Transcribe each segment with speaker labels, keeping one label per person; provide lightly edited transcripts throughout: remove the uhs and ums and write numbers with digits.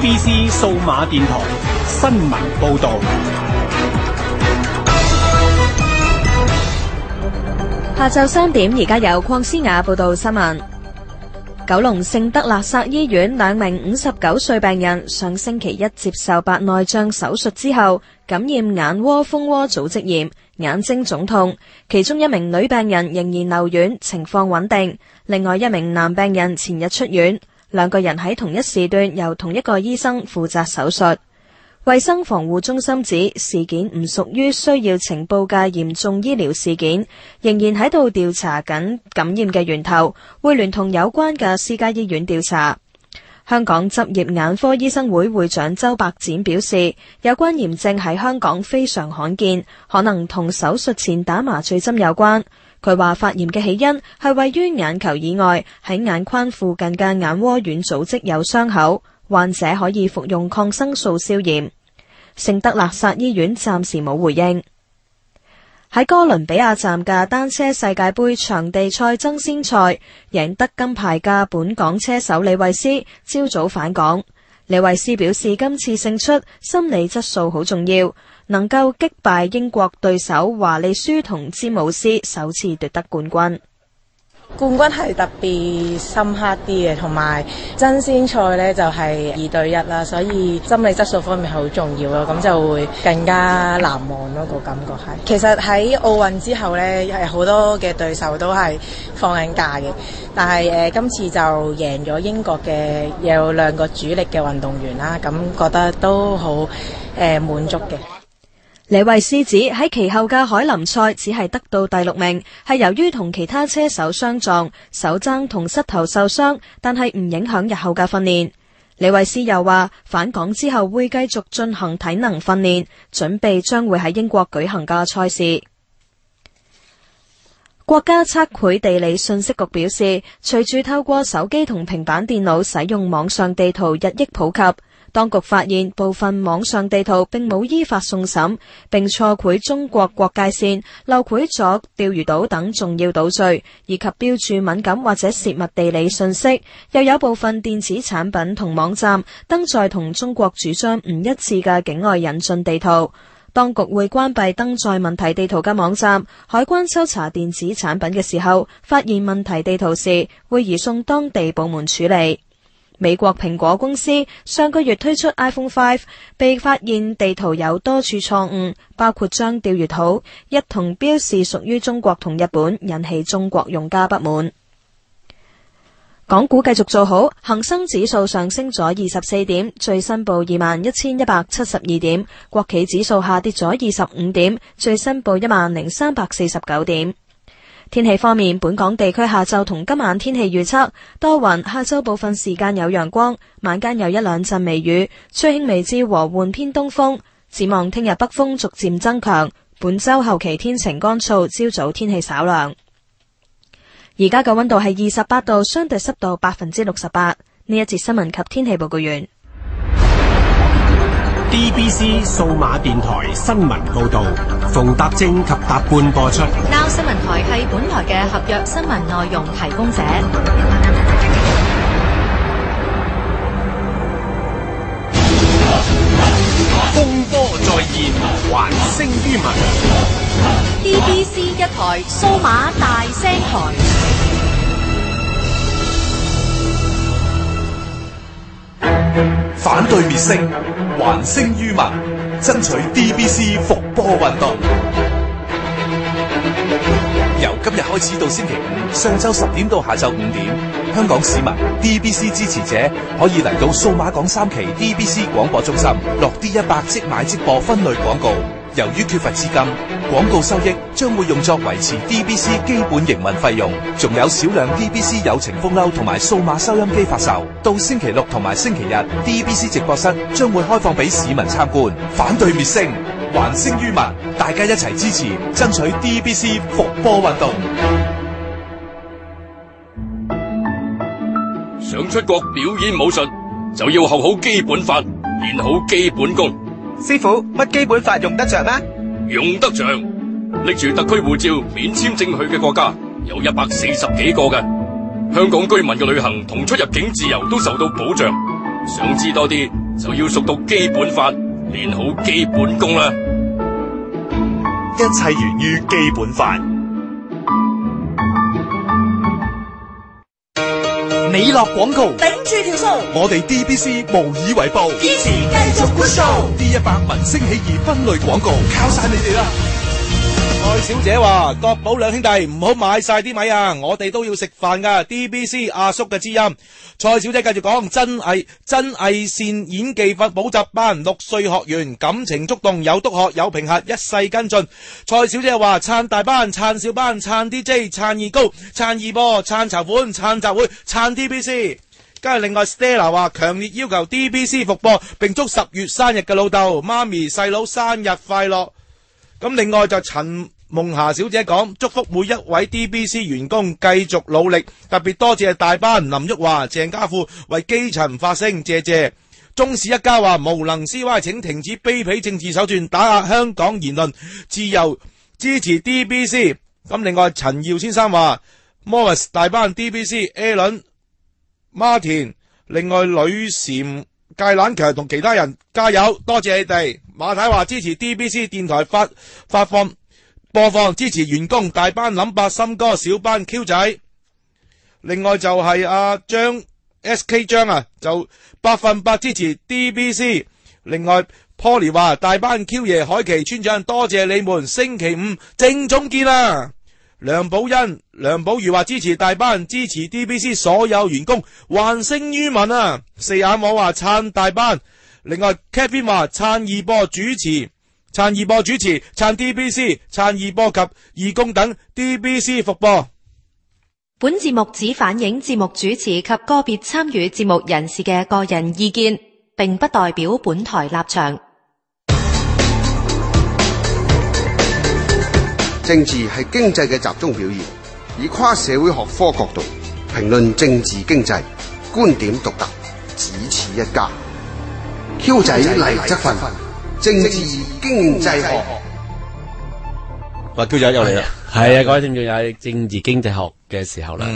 Speaker 1: DBC 數碼電台新聞報道。
Speaker 2: 下晝3點，而家有鄺思雅報道新聞。九龍聖德肋撒醫院2名59歲病人上星期一接受白內障手術之後，感染眼窩蜂窩組織炎，眼睛腫痛。其中1名女病人仍然留院，情況穩定。另外1名男病人前日出院，2個人喺同一時段由同一個醫生負責手術。衛生防護中心指事件唔屬於需要呈報嘅嚴重醫療事件，仍然喺度調查緊感染嘅源頭，會聯同有關嘅私家醫院調查。香港執業眼科醫生會會長周伯展表示，有關炎症喺香港非常罕見，可能同手術前打麻醉針有關。佢話發炎嘅起因係位於眼球以外喺眼眶附近嘅眼窩軟組織有傷口，患者可以服用抗生素消炎。聖德肋撒醫院暫時冇回應。喺哥倫比亞站嘅單車世界盃場地賽爭先賽，贏得金牌嘅本港車手李慧詩朝早返港。李慧詩表示，今次勝出心理質素好重要，能夠擊敗英國對手華利舒同詹姆斯，首次奪得冠軍。
Speaker 3: 冠軍係特別深刻啲嘅，同埋爭先賽呢就係2對1啦，所以心理質素方面係好重要咯，咁就會更加難忘咯，個感覺係。其實喺奧運之後呢，係好多嘅對手都係放緊假嘅，但係今次就贏咗英國嘅有2個主力嘅運動員啦，咁覺得都好滿足嘅。
Speaker 2: 李慧詩指喺其後嘅凱林賽只係得到第6名，係由於同其他車手相撞，手踭同膝頭受傷，但係唔影響日後嘅訓練。李慧詩又話返港之後會繼續進行體能訓練，準備將會喺英國舉行嘅賽事。國家測繪地理信息局表示，隨住透過手機同平板電腦使用網上地圖日益普及，當局發現部分網上地圖並冇依法送審，並錯繪中國國界線，漏繪咗釣魚島等重要島嶼，以及標注敏感或者泄密地理信息。又有部分電子產品同網站登載同中國主張唔一致嘅境外引進地圖。當局會關閉登載問題地圖嘅網站，海關抽查電子產品嘅時候，發現問題地圖時，會移送當地部門處理。美國蘋果公司上個月推出 iPhone 5，被發現地圖有多處錯誤，包括將釣魚島一同標示屬於中國同日本，引起中國用家不滿。港股繼續做好，恒生指數上升咗24點，最新報21,172點；國企指數下跌咗25點，最新報10,349點。天氣方面，本港地區下晝同今晚天氣預測多雲，下晝部分時間有陽光，晚間有1-2陣微雨，吹輕微至和緩偏東風。展望聽日北風逐漸增強，本周後期天晴乾燥，朝早天氣稍涼。而家嘅溫度係28度，相對濕度68%。呢一節新聞及天氣報告完。
Speaker 1: DBC 數碼電台新聞報道，馮達正及達半播出。
Speaker 2: Now 新聞台係本台嘅合約新聞內容提供者。
Speaker 1: 風波再現，還聲於民。
Speaker 2: DBC 一台數碼大聲台。
Speaker 4: 反對滅聲，還聲於民，爭取 DBC 復播運動。由今日開始到星期五上晝10點到下晝5點，香港市民 DBC 支持者可以嚟到數碼港3期 DBC 廣播中心，落D100即買即播分類廣告。由於缺乏資金，廣告收益將會用作維持 DBC 基本營運費用，仲有少量 DBC 友情風褸同埋數碼收音機發售。到星期六同埋星期日 ，DBC 直播室將會開放俾市民參觀。反對滅聲，還聲於民，大家一齊支持，爭取 DBC 復播運動。
Speaker 5: 想出國表演武術，就要學好基本法，練好基本功。
Speaker 6: 師傅，乜基本法用得着咩？
Speaker 5: 用得着，拎住特區護照免簽證去嘅國家有140幾個嘅。香港居民嘅旅行同出入境自由都受到保障。想知多啲，就要熟讀基本法，練好基本功啦。
Speaker 7: 一切源於基本法。
Speaker 4: 美樂廣告，
Speaker 8: 頂住條數，
Speaker 4: 我哋 DBC 無以為報，
Speaker 8: 堅持繼續 good show。D100
Speaker 4: 民聲起義分類廣告，靠晒你哋啦！
Speaker 9: 蔡小姐話：國寶兩兄弟唔好買晒啲米啊，我哋都要食飯噶。DBC 阿叔嘅知音，蔡小姐繼續講：真偽善演技法補習班，6歲學員感情觸動，有督學有評核，一世跟進。蔡小姐話：撐大班、撐小班、撐 DJ、撐二高、撐二波、撐籌款、撐集會、撐 DBC。跟住另外 Stella 話：強烈要求 DBC 復播，並祝10月生日嘅老豆、媽咪、細佬生日快樂。咁另外就陳夢霞小姐講，祝福每一位 DBC 員工繼續努力，特別多謝大班林旭華、鄭家富為基層發聲，謝謝。中士一家話無能 CY 請停止卑鄙政治手段，打壓香港言論自由，支持 DBC。咁另外陳耀先生話 Morris 大班 DBC Alan Martin， 另外呂禪芥蘭強同其他人加油，多謝你哋。馬太話支持 DBC 電台發放播放，支持員工大班諗伯森哥，小班 Q 仔。另外就係阿張 SK 張啊，就100%支持 DBC。另外 Polly 話大班 Q 爺海琪村長，多謝你們，星期五正總見啦。梁寶欣、梁寶如話支持大班，支持 DBC 所有員工，還聲於民啊。四眼網話撐大班。另外 Kevin 話撐二播主持，撐 DBC， 撐二播及義工等 DBC 復播。
Speaker 2: 本節目只反映節目主持及個別參與節目人士嘅個人意見，並不代表本台立場。
Speaker 10: 政治係經濟嘅集中表現，以跨社會學科角度評論政治經濟，觀點獨特，只此一家。Q 仔勵則訓，政治經濟學。
Speaker 9: Q 仔又嚟啦，
Speaker 11: 係啊，各位聽眾喺政治經濟學嘅時候咧，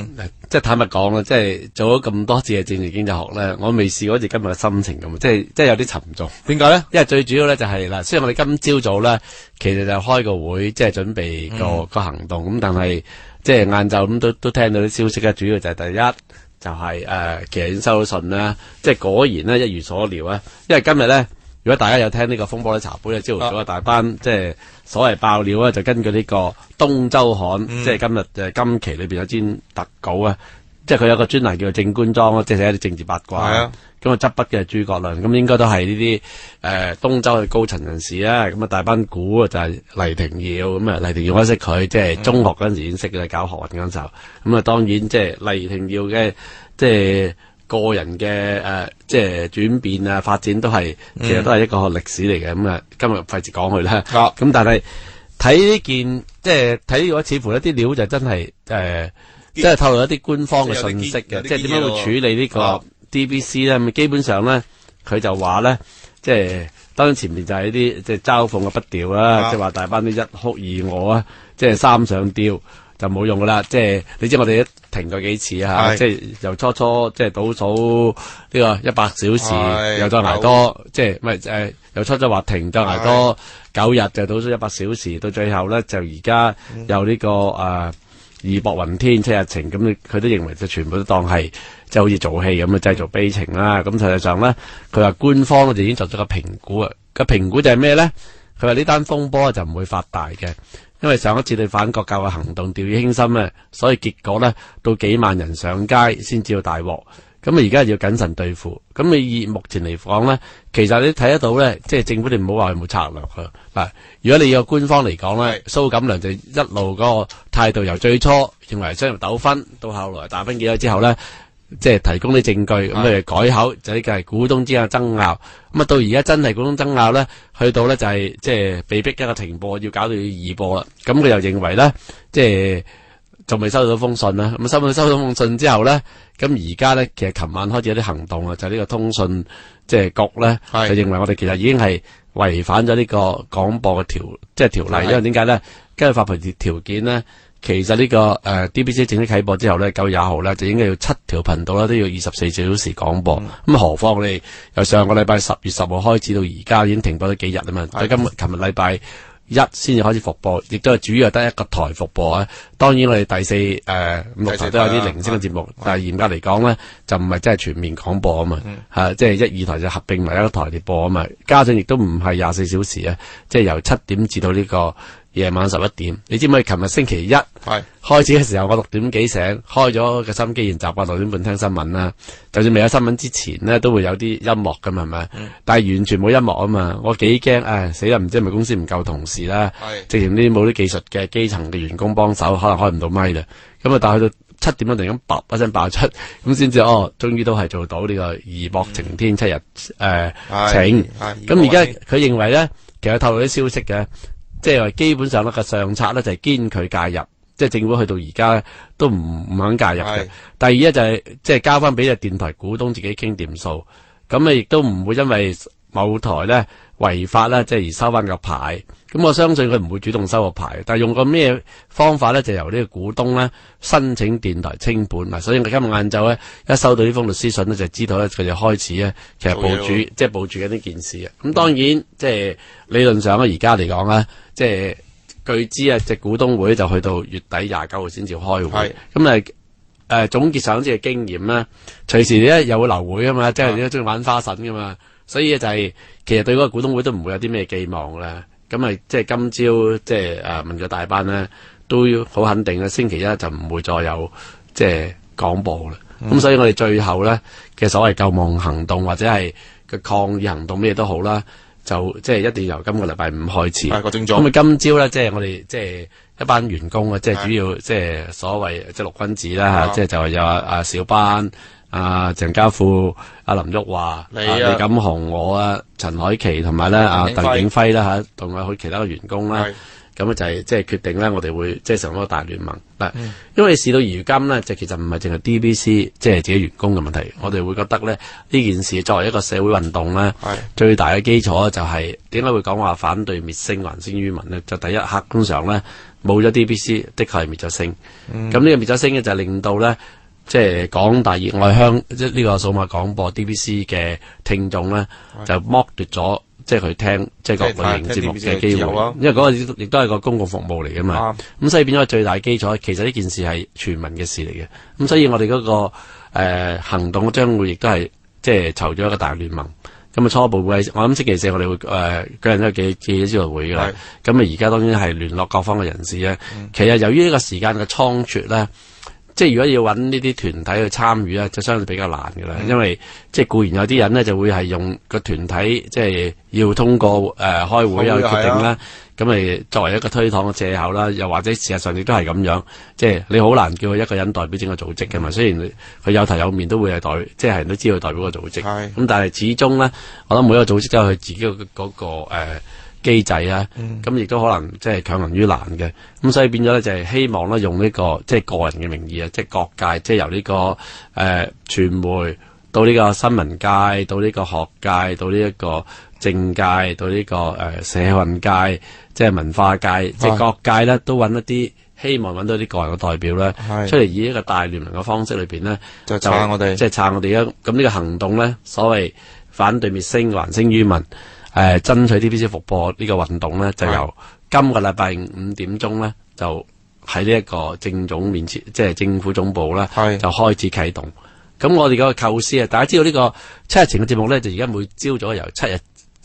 Speaker 11: 即係坦白講啦，即係做咗咁多次嘅政治經濟學咧，我未試過好似今日嘅心情咁，即係有啲沉重。
Speaker 9: 點解咧？
Speaker 11: 因為最主要咧就係嗱，雖然我哋今朝早咧其實就開個會，即係準備個行動咁，但係即係晏晝咁都聽到啲消息咧，主要就係第一。就係其實已經收到信啦，即係果然咧一如所料啊！因為今日咧，如果大家有聽呢個風波咧茶杯咧，朝頭早大班即係所謂爆料啊，就根據呢個《東周刊》即係今日今期裏邊有篇特稿啊，即係佢有個專欄叫做正官莊啊，即係寫一啲政治八卦。係啊，咁啊執筆嘅諸葛亮，咁應該都係呢啲東周嘅高層人士啊，咁啊大班估啊就係黎廷耀，咁啊黎廷耀我識佢，即係中學嗰陣時已經識嘅，搞學運嗰陣時候，咁啊當然即係黎廷耀嘅即係個人嘅即係轉變啊發展都係其實都係一個歷史嚟嘅，咁啊今日費事講佢啦，咁但係睇呢件即係睇呢個似乎一啲料就真係即係透露一啲官方嘅信息嘅，即係點樣會處理呢個 DBC 咧？咁基本上咧，佢就話咧，即係當然前面就係一啲即係嘲諷嘅筆調啦，即係話大班啲一哭二餓啊，即係三上吊就冇用噶啦。即係你知我哋都停過幾次啊，即係由初即係倒數呢個100小時，又再捱多，即係唔係由初話停再捱多9日，就倒數100小時，到最後咧就而家有呢個義薄雲天7日情，咁佢都認為就全部都當係即係好似做戲咁嘅製造悲情啦。咁實際上咧，佢話官方就已經作咗個評估啊。個評估就係咩咧？佢話呢單風波就唔會發大嘅，因為上一次對反國教嘅行動掉以輕心咧，所以結果咧到幾萬人上街先至要大鑊。咁啊而家要謹慎對付。咁你以目前嚟講咧，其實你睇得到咧，即係政府你唔好話佢冇策略㗎。嗱，如果你有官方嚟講咧，蘇錦樑就一路嗰個態度由最初認為商業糾紛，到後來打分幾多之後咧，即係提供啲證據，咁佢改口就呢個係股東之間嘅爭拗。咁啊到而家真係股東爭拗咧，去到咧就係即係被逼一個停播，要搞到要二播啦。咁佢又認為咧，即係仲未收到封信啦。咁收到封信之後咧，咁而家咧其實琴晚開始有啲行動啊，就係呢個通訊即係局咧，就認為我哋其實已經係違反咗呢個廣播嘅條例，因為點解咧？根據發牌條件咧，其實呢個DBC 正式啟播之後咧，9月20號咧就應該要7條頻道啦，都要24小時廣播。咁何況我哋由上個禮拜10月10號開始到而家已經停播咗幾日啦嘛，到琴日禮拜1先至開始復播，亦都係主要係得一個台復播啊。當然我哋第4、5、6台都有啲零星嘅節目，但係嚴格嚟講咧就唔係真係全面廣播啊嘛，即係1、2台就合併埋一個台嚟播啊嘛。加上亦都唔係24小時啊，即係由7點至到呢個夜晚11點。你知唔知？琴日星期一開始嘅時候，我6點幾醒，開咗個收音機，然習慣6點半聽新聞啦。就算未有新聞之前呢，都會有啲音樂噶嘛，係咪？但係完全冇音樂啊嘛，我幾驚，死啦！唔知係咪公司唔夠同事啦？直情啲冇啲技術嘅基層嘅員工幫手，可能開唔到咪啦。咁啊，但係去到7點突然間噥一聲爆出，咁先至終於都係做到呢個義薄晴天7日晴。咁而家佢認為咧，其實透露啲消息嘅。即係話基本上咧個上策咧就係堅拒介入，即係政府去到而家都唔肯介入嘅。第二咧就係即係交翻俾隻電台股東自己傾掂數，咁啊亦都唔會因為某台咧違法咧即係而收翻個牌。咁我相信佢唔會主動收個牌，但係用個咩方法咧就由呢個股東咧申請電台清盤嗱。所以我今日晏晝咧一收到呢封律師信咧就知道咧佢就開始咧其實部署緊呢件事啊。咁當然即係理論上咧而家嚟講咧。即係據知啊，隻股東會就去到月底29號先至開會。咁總結上次嘅經驗咧，隨時咧又會流會噶嘛，即係你都中意玩花神噶嘛，所以就係其實對嗰個股東會都唔會有啲咩寄望啦。咁啊，即係今朝即係文教大班咧都好肯定啦，星期一就唔會再有即係廣播啦。咁所以我哋最後咧嘅所謂救亡行動或者係嘅抗議行動咩都好啦。就即係一定要由今個禮拜5開始。咁啊，今朝咧，即係我哋即係一班員工啊，即係主要即係所謂即係6君子啦嚇，即係就係有阿小班、阿鄭家富、阿林旭華、李錦雄、我啊、陳海琪同埋咧阿鄧景輝啦嚇，同埋佢其他嘅員工啦。咁就係即係決定咧，我哋會即係成個大聯盟嗱，因為事到如今咧，就其實唔係淨係 DBC 即係自己員工嘅問題，我哋會覺得咧呢件事作為一個社會運動咧，最大嘅基礎就係點解會講話反對滅聲還聲於民咧？就第一刻通常咧冇咗 DBC，的確係滅咗聲。咁呢個滅咗聲嘅就係令到咧，即係廣大熱愛即係呢個數碼廣播 DBC 嘅聽眾咧，就剝奪咗。即係佢聽即係各類型節目嘅機會，因為嗰個亦都係個公共服務嚟㗎嘛。咁所以變咗最大基礎，其實呢件事係全民嘅事嚟嘅。咁所以我哋嗰個行動將會亦都係即係籌咗一個大聯盟。咁啊初步會我諗星期4我哋會舉行一個記者招待會㗎啦。咁啊而家當然係聯絡各方嘅人士咧。其實由於呢個時間嘅倉促咧。即係如果要揾呢啲團體去參與咧，就相對比較難嘅啦。因為即係固然有啲人咧就會係用個團體即係要通過開會有決定啦，咁咪作為一個推搪嘅藉口啦。又或者事實上亦都係咁樣，即係你好難叫佢一個人代表整個組織嘅嘛。雖然佢有頭有面都會係即係人都知道代表個組織。咁但係始終咧，我諗每一個組織都有佢自己嗰個機制啊，咁亦都可能即係強人於難嘅，咁所以變咗咧就係希望咧用呢個即係個人嘅名義啊，即係各界，即係由呢個傳媒到呢個新聞界，到呢個學界，到呢一個政界，到呢個社運界，即係文化界，即係各界咧都揾一啲希望揾到啲個人嘅代表咧，出嚟以一個大聯盟嘅方式裏邊咧，就撐我哋，即係撐我哋咁呢個行動咧，所謂反對滅聲還聲於民。爭取 DBC 復播呢個運動咧，就由今個禮拜5點鐘咧，就喺呢一個政總面前，即係政府總部咧，就開始啟動。咁我哋嗰個構思啊，大家知道呢個7日前嘅節目咧，就而家每朝早由7日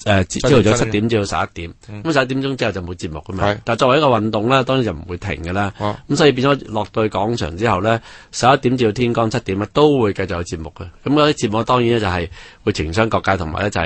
Speaker 11: 朝頭早7點至到11點，咁11點鐘之後就冇節目噶嘛。但係作為一個運動咧，當然就唔會停噶啦。咁所以變咗落到去廣場之後咧，11點至到天光7點咧，都會繼續有節目嘅。咁嗰啲節目當然咧就係會情商各界，同埋咧就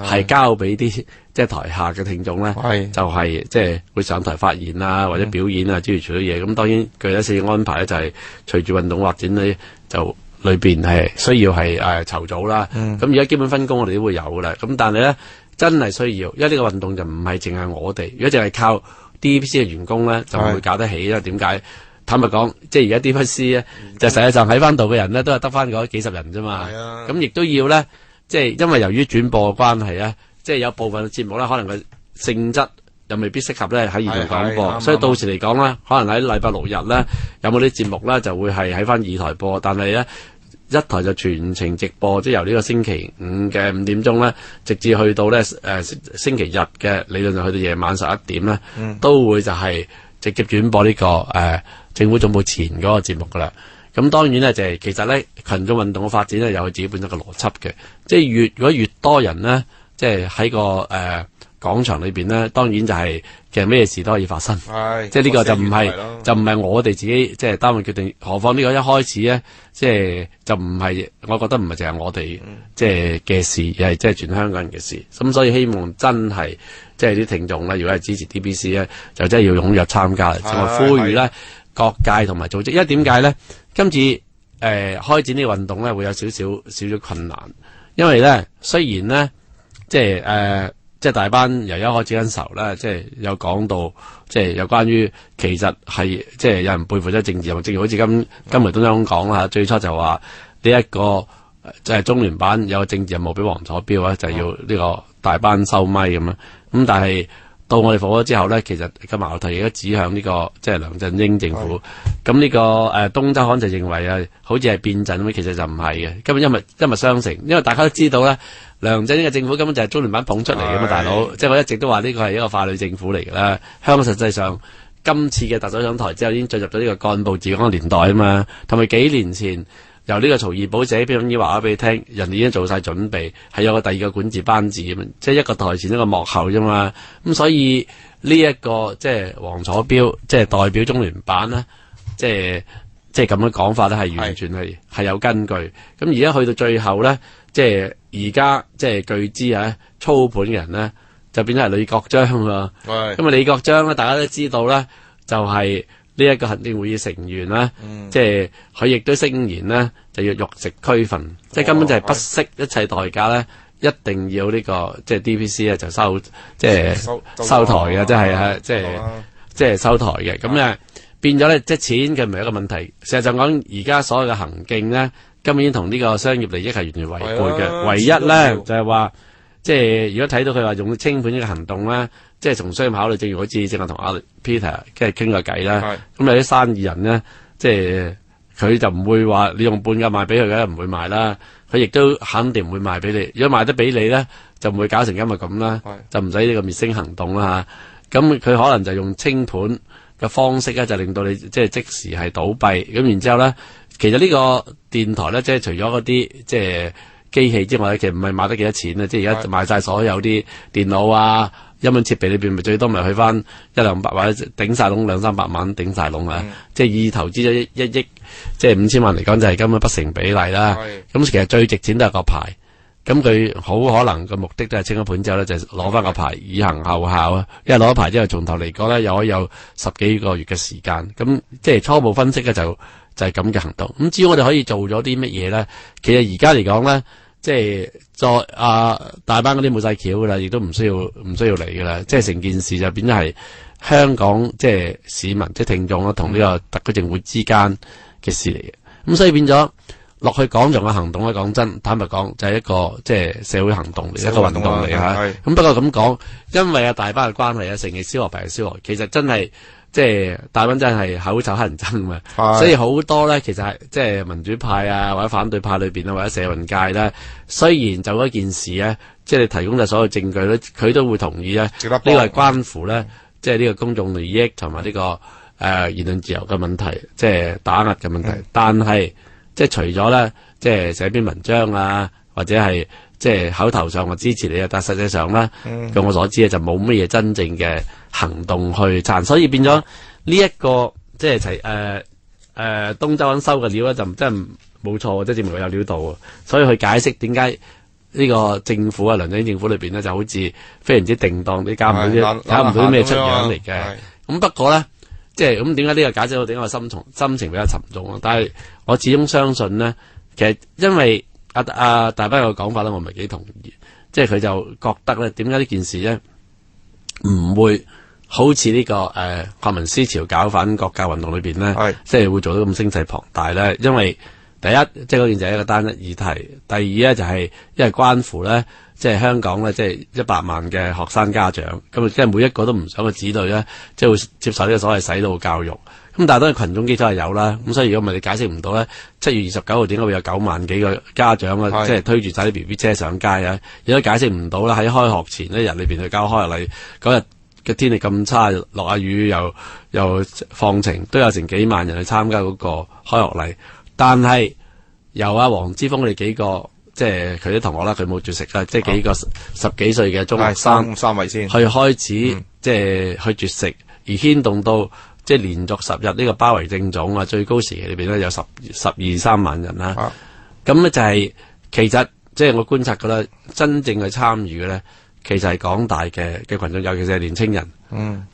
Speaker 11: 係交俾啲即係台下嘅聽眾咧，就係即係會上台發言啊，或者表演啊諸如此類嘢。咁當然具體嘅安排咧就係隨住運動發展咧就。裏邊係需要係籌組啦，咁而家基本分工我哋都會有噶啦，咁但係咧真係需要，因為呢個運動就唔係淨係我哋，如果淨係靠 DBC 嘅員工咧就唔會搞得起，因為點解？坦白講，即係而家 DBC 咧就實際上喺翻度嘅人咧都係得翻嗰幾十人啫嘛，咁亦都要咧，即係因為由於轉播嘅關係咧，即係有部分嘅節目咧可能佢性質又未必適合咧喺現場廣播，所以到時嚟講咧，可能喺禮拜六日咧有冇啲節目咧就會係喺翻二台播，但係咧一台就全程直播，即係由呢個星期五嘅5點鐘咧，直至去到咧星期日嘅理論上去到夜晚11點咧，都會就係直接轉播呢個政府總部前嗰個節目噶啦。咁當然咧就係其實咧群眾運動嘅發展咧有佢自己本身嘅邏輯嘅，即係如果越多人咧，即係喺個廣場裏邊咧，當然就係其實咩事都可以發生，即係呢個就唔係我哋自己即係單位決定，何況呢個一開始咧，即係就唔係，我覺得唔係淨係我哋即係嘅事，而係即係全香港人嘅事。咁所以希望真係即係啲聽眾咧，如果係支持 DBC 咧，就真係要踴躍參加，同埋呼籲咧各界同埋組織。因為點解咧？今次開展呢個運動咧，會有少少困難，因為咧雖然咧即係大班由一開始嗰陣時候咧，即係有講到，即係有關於其實係即係有人背負咗政治任務，正如好似今日都咁講啦。最初就話呢一個即係中聯辦有政治任務俾黃楚標啊，就要呢個大班收咪咁樣。咁但係到我哋復咗之後咧，其實個矛頭亦都指向呢個即係梁振英政府。咁呢個東周刊就認為啊，好似係變陣咁，其實就唔係嘅，根本一脈相承，因為大家都知道咧。梁振英嘅政府根本就係中聯辦捧出嚟嘅嘛，大佬，即係我一直都話呢個係一個傀儡政府嚟嘅啦。香港實際上今次嘅特首上台之後，已經進入咗呢個幹部治港嘅年代啊嘛。同埋幾年前由呢個曹二寶寫篇文話俾你聽，人哋已經做晒準備，係有個第二個管治班子咁，即係一個台前一個幕後啫嘛。咁所以呢一個即係黃楚標，即係代表中聯辦啦，即係咁樣講法咧，係完全係有根據。咁而家去到最後咧，即係而家即係據知操盤嘅人咧，就變咗係李國章喎。咁啊，李國章咧，大家都知道咧，就係呢一個行政會議成員啦。即係佢亦都聲言咧，就要玉石俱焚，即係根本就係不惜一切代價咧，一定要呢個即係 DBC 咧就收台嘅，即係收台嘅。咁變咗咧，即係錢嘅唔係一個問題。事實上講，而家所有嘅行徑咧，根本已經同呢個商業利益係完全違背嘅。唯一咧就係話，即係如果睇到佢話用清盤呢個行動咧，即係從商業考慮，正如好似正係同阿 Peter 即係傾過偈啦。咁有啲生意人咧，即係佢就唔會話你用半價賣俾佢嘅，唔會賣啦。佢亦都肯定唔會賣俾你。如果賣得俾你咧，就唔會搞成今日咁啦，就唔使呢個滅聲行動啦嚇。咁佢可能就用清盤嘅方式咧，就令到你即係即時係倒閉。咁然之後咧，其實呢個電台咧，即係除咗嗰啲即係機器之外咧，其實唔係賣得幾多錢啊！即係而家賣晒所有啲電腦啊、音響設備裏邊，咪最多咪去翻100-200或者頂晒籠200-300萬頂晒籠啊！即係以投資咗1億即係5000萬嚟講，就係根本不成比例啦。咁其實最值錢都係個牌。咁佢好可能個目的都係清咗盤之後咧，就攞翻個牌以行後效啊！因為攞咗牌之後，從頭嚟講咧，又可以有10幾個月嘅時間。咁即係初步分析咧，就係咁嘅行動。咁至於我哋可以做咗啲乜嘢咧？其實而家嚟講咧，即係再大班嗰啲冇晒橋噶啦，亦都唔需要嚟噶啦。即係成件事就變咗係香港即係市民即係聽眾啦，同呢個特區政府之間嘅事嚟嘅。咁所以變咗。落去廣場嘅行動咧，講真，坦白講就係一個即係社會行動嚟，一個運動嚟嚇。咁不過咁講，因為大班嘅關係成日燒鵝牌燒鵝，其實真係即係大班真係口臭乞人憎嘛。所以好多咧，其實係即係民主派啊，或者反對派裏邊啊，或者社運界咧，雖然就嗰件事咧，即係你提供晒所有證據咧，佢都會同意咧。呢個係關乎咧，即係呢個公眾利益同埋呢個言論自由嘅問題，即係打壓嘅問題，但係。即係除咗咧，即係寫篇文章啊，或者係即係口頭上我支持你啊，但實際上咧，據我所知咧，就冇乜嘢真正嘅行動去撐，所以變咗呢一個即係東周刊收嘅料咧，就真係冇錯，即係證明佢有料到啊。所以去解釋點解呢個政府啊，梁振英政府裏邊咧，就好似非常之定當，你搞唔到啲咩出樣嚟嘅。咁不過咧。即係咁點解呢個解釋到點解心情比較沉重啊？但係我始終相信咧，其實因為大班嘅講法咧，我唔係幾同意。即係佢就覺得咧，點解呢件事咧唔會好似呢個學民思潮搞反國教運動裏邊咧，即係會做到咁聲勢龐大咧？因為第一，即係嗰件就係一個單一議題；第二咧就係因為關乎咧，即係香港咧，即係100萬嘅學生家長，咁即係每一個都唔想個子女咧，即係會接受呢個所謂洗腦教育。咁但係當然群眾基礎係有啦，咁所以如果唔係你解釋唔到咧，7月29號點解會有9萬幾個家長啊，即係推住晒啲 BB 車上街啊？如果解釋唔到啦，喺開學前一日裏邊去交開學禮，嗰日嘅天氣咁差，落下雨又放晴，都有成幾萬人去參加嗰個開學禮。但係由阿黃之鋒佢哋幾個，即係佢啲同學啦，佢冇絕食啦，即係幾個10幾歲嘅中學生，
Speaker 9: 三位先
Speaker 11: 去開始即係去絕食，而牽動到即係連續10日呢個包圍政總啊，最高時期裏邊咧有12-13萬人啦。咁咧就係其實即係我觀察覺得真正去參與嘅咧，其實係廣大嘅群眾，尤其是係年青人。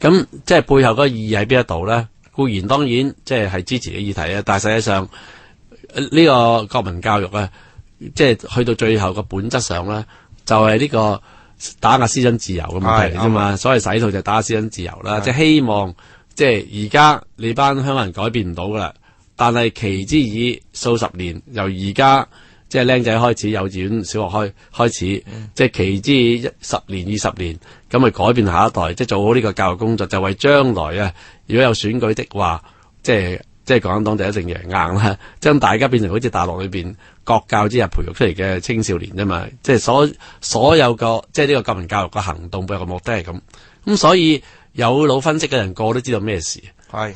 Speaker 11: 咁即係背後嗰個意義喺邊一度咧？固然當然即係支持嘅議題啊，但係實際上呢個國民教育咧，即係去到最後個本質上咧，就係呢個打壓思想自由嘅問題嚟啫嘛。所謂洗腦就係打壓思想自由啦，即係希望即係而家你班香港人改變唔到噶啦，但係期之以數十年，由而家即係僆仔開始，幼稚園、小學開始，即係期之以10年、20年，咁去改變下一代，即係做好呢個教育工作，就為將來啊，如果有選舉的話，即係共產黨就一定贏硬啦，將大家變成好似大陸裏邊國教之日培育出嚟嘅青少年啫嘛，即係所有個即係呢個國民教育嘅行動背後嘅目的係咁，咁所以有腦分析嘅人個個都知道咩事，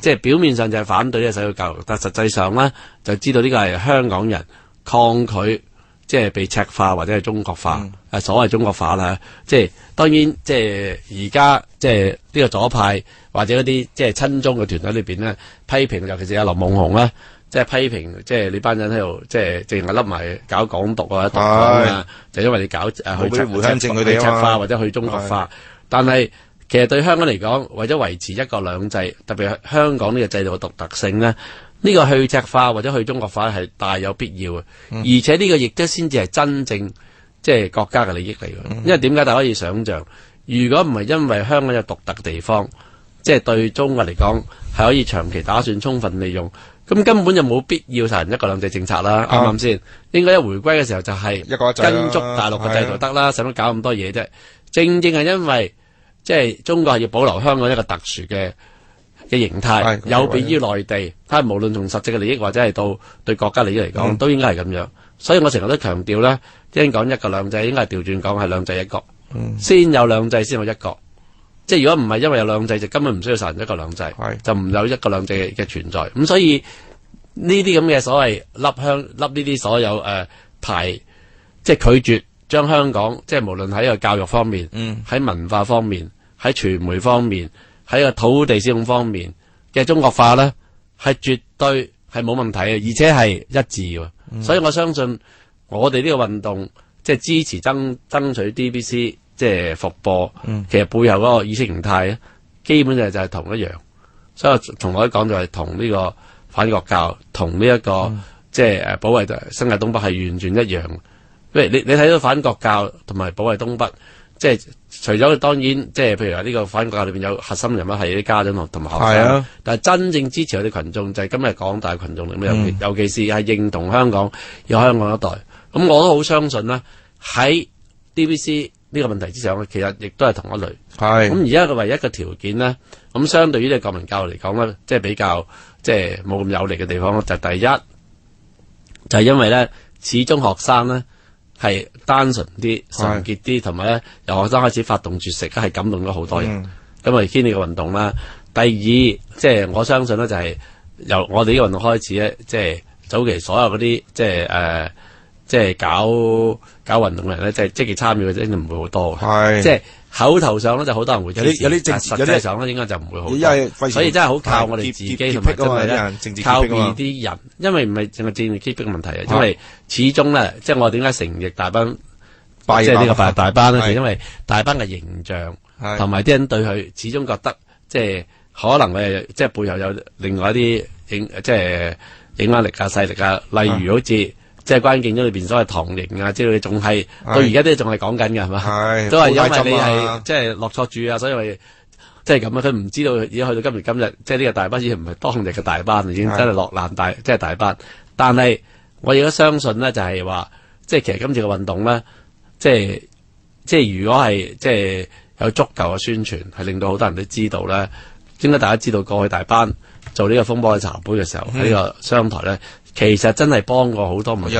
Speaker 11: 即係表面上就係反對呢個洗腦教育，但實際上咧就知道呢個係香港人抗拒即係被赤化或者係中國化，所謂中國化啦，即係當然即係而家即係呢個左派或者嗰啲即係親中嘅團體裏邊咧批評，尤其是阿林夢熊咧，即係批評即係你班人喺度即係淨係笠埋搞港獨啊、獨港啊，就因為你搞去赤化或者去中國化，但係其實對香港嚟講，為咗維持一國兩制，特別係香港呢個制度嘅獨特性咧。呢個去赤化或者去中國化係大有必要嘅，而且呢個亦都先至係真正即係國家嘅利益嚟嘅。因為點解大家可以想像，如果唔係因為香港有獨特嘅地方，即係對中國嚟講係可以長期打算充分利用，咁根本就冇必要實行一國兩制政策啦，啱唔啱先？應該一回歸嘅時候就係跟足大陸嘅制度得啦，使乜搞咁多嘢啫？正正係因為即係中國係要保留香港一個特殊嘅形態，有別於內地，睇無論從實際嘅利益或者係到對國家利益嚟講，都應該係咁樣。所以我成日都強調咧，應該講一國兩制，應該係調轉講係兩制一國，先有兩制先有一國。即係如果唔係因為有兩制，就根本唔需要實行一國兩制，就唔有一國兩制嘅存在。咁所以呢啲咁嘅所謂笠呢啲所有即係拒絕將香港即係無論喺個教育方面，喺文化方面，喺傳媒方面，喺個土地使用方面嘅中國化咧，係絕對係冇問題嘅，而且係一致嘅。所以我相信我哋呢個運動即係支持爭取 DBC 即係復播，其實背後嗰個意識形態咧，基本上就係同一樣。所以我從來講就係同呢個反國教，同呢一個即係保衛新界東北係完全一樣。譬如你睇到反國教同埋保衛東北。即係除咗當然，即係譬如話呢個反國教裏邊有核心人物係啲家長同埋學生，但係真正支持佢哋群眾就係今日廣大群眾嚟，尤其是係認同香港有香港一代。咁我都好相信啦，喺 DBC 呢個問題之上，其實亦都係同一類。咁而家嘅唯一嘅條件咧，咁相對於呢個國民教育嚟講咧，即係比較即係冇咁有利嘅地方，就第一就係因為咧，始終學生咧。係單純啲、純潔啲，同埋咧由學生開始發動絕食，係感動咗好多人。咁啊，牽呢個運動啦。第二，即係我相信咧，就係由我哋呢個運動開始咧，即係早期所有嗰啲即係搞運動嘅人咧，即係積極參與嘅，應該唔會好多。即係口頭上咧就好多人會支持，但實際上咧應該就唔會好多。所以真係好靠我哋自己同埋真係咧靠邊啲人，因為唔係淨係政治激迫嘅問題啊。因為始終咧，即係我點解成日大班，即係呢個大班咧，就因為大班嘅形象同埋啲人對佢始終覺得，即係可能佢即係背後有另外一啲即係影響力啊、勢力啊，例如好似。即係關鍵咗裏邊所謂唐營啊之類，仲係到而家都仲係講緊嘅係嘛？都係因為你係即係落錯注啊，所以咪即係咁啊！佢唔知道而家去到今日，即係呢個大班已經唔係當日嘅大班，已經真係落難大，即係大班。但係我亦都相信咧，就係話，即係其實今次嘅運動咧，即係如果係即係有足夠嘅宣傳，係令到好多人都知道咧。應該大家知道過去大班做呢個風波嘅茶杯嘅時候，喺呢個商台咧，其實真係幫過好多唔同嘅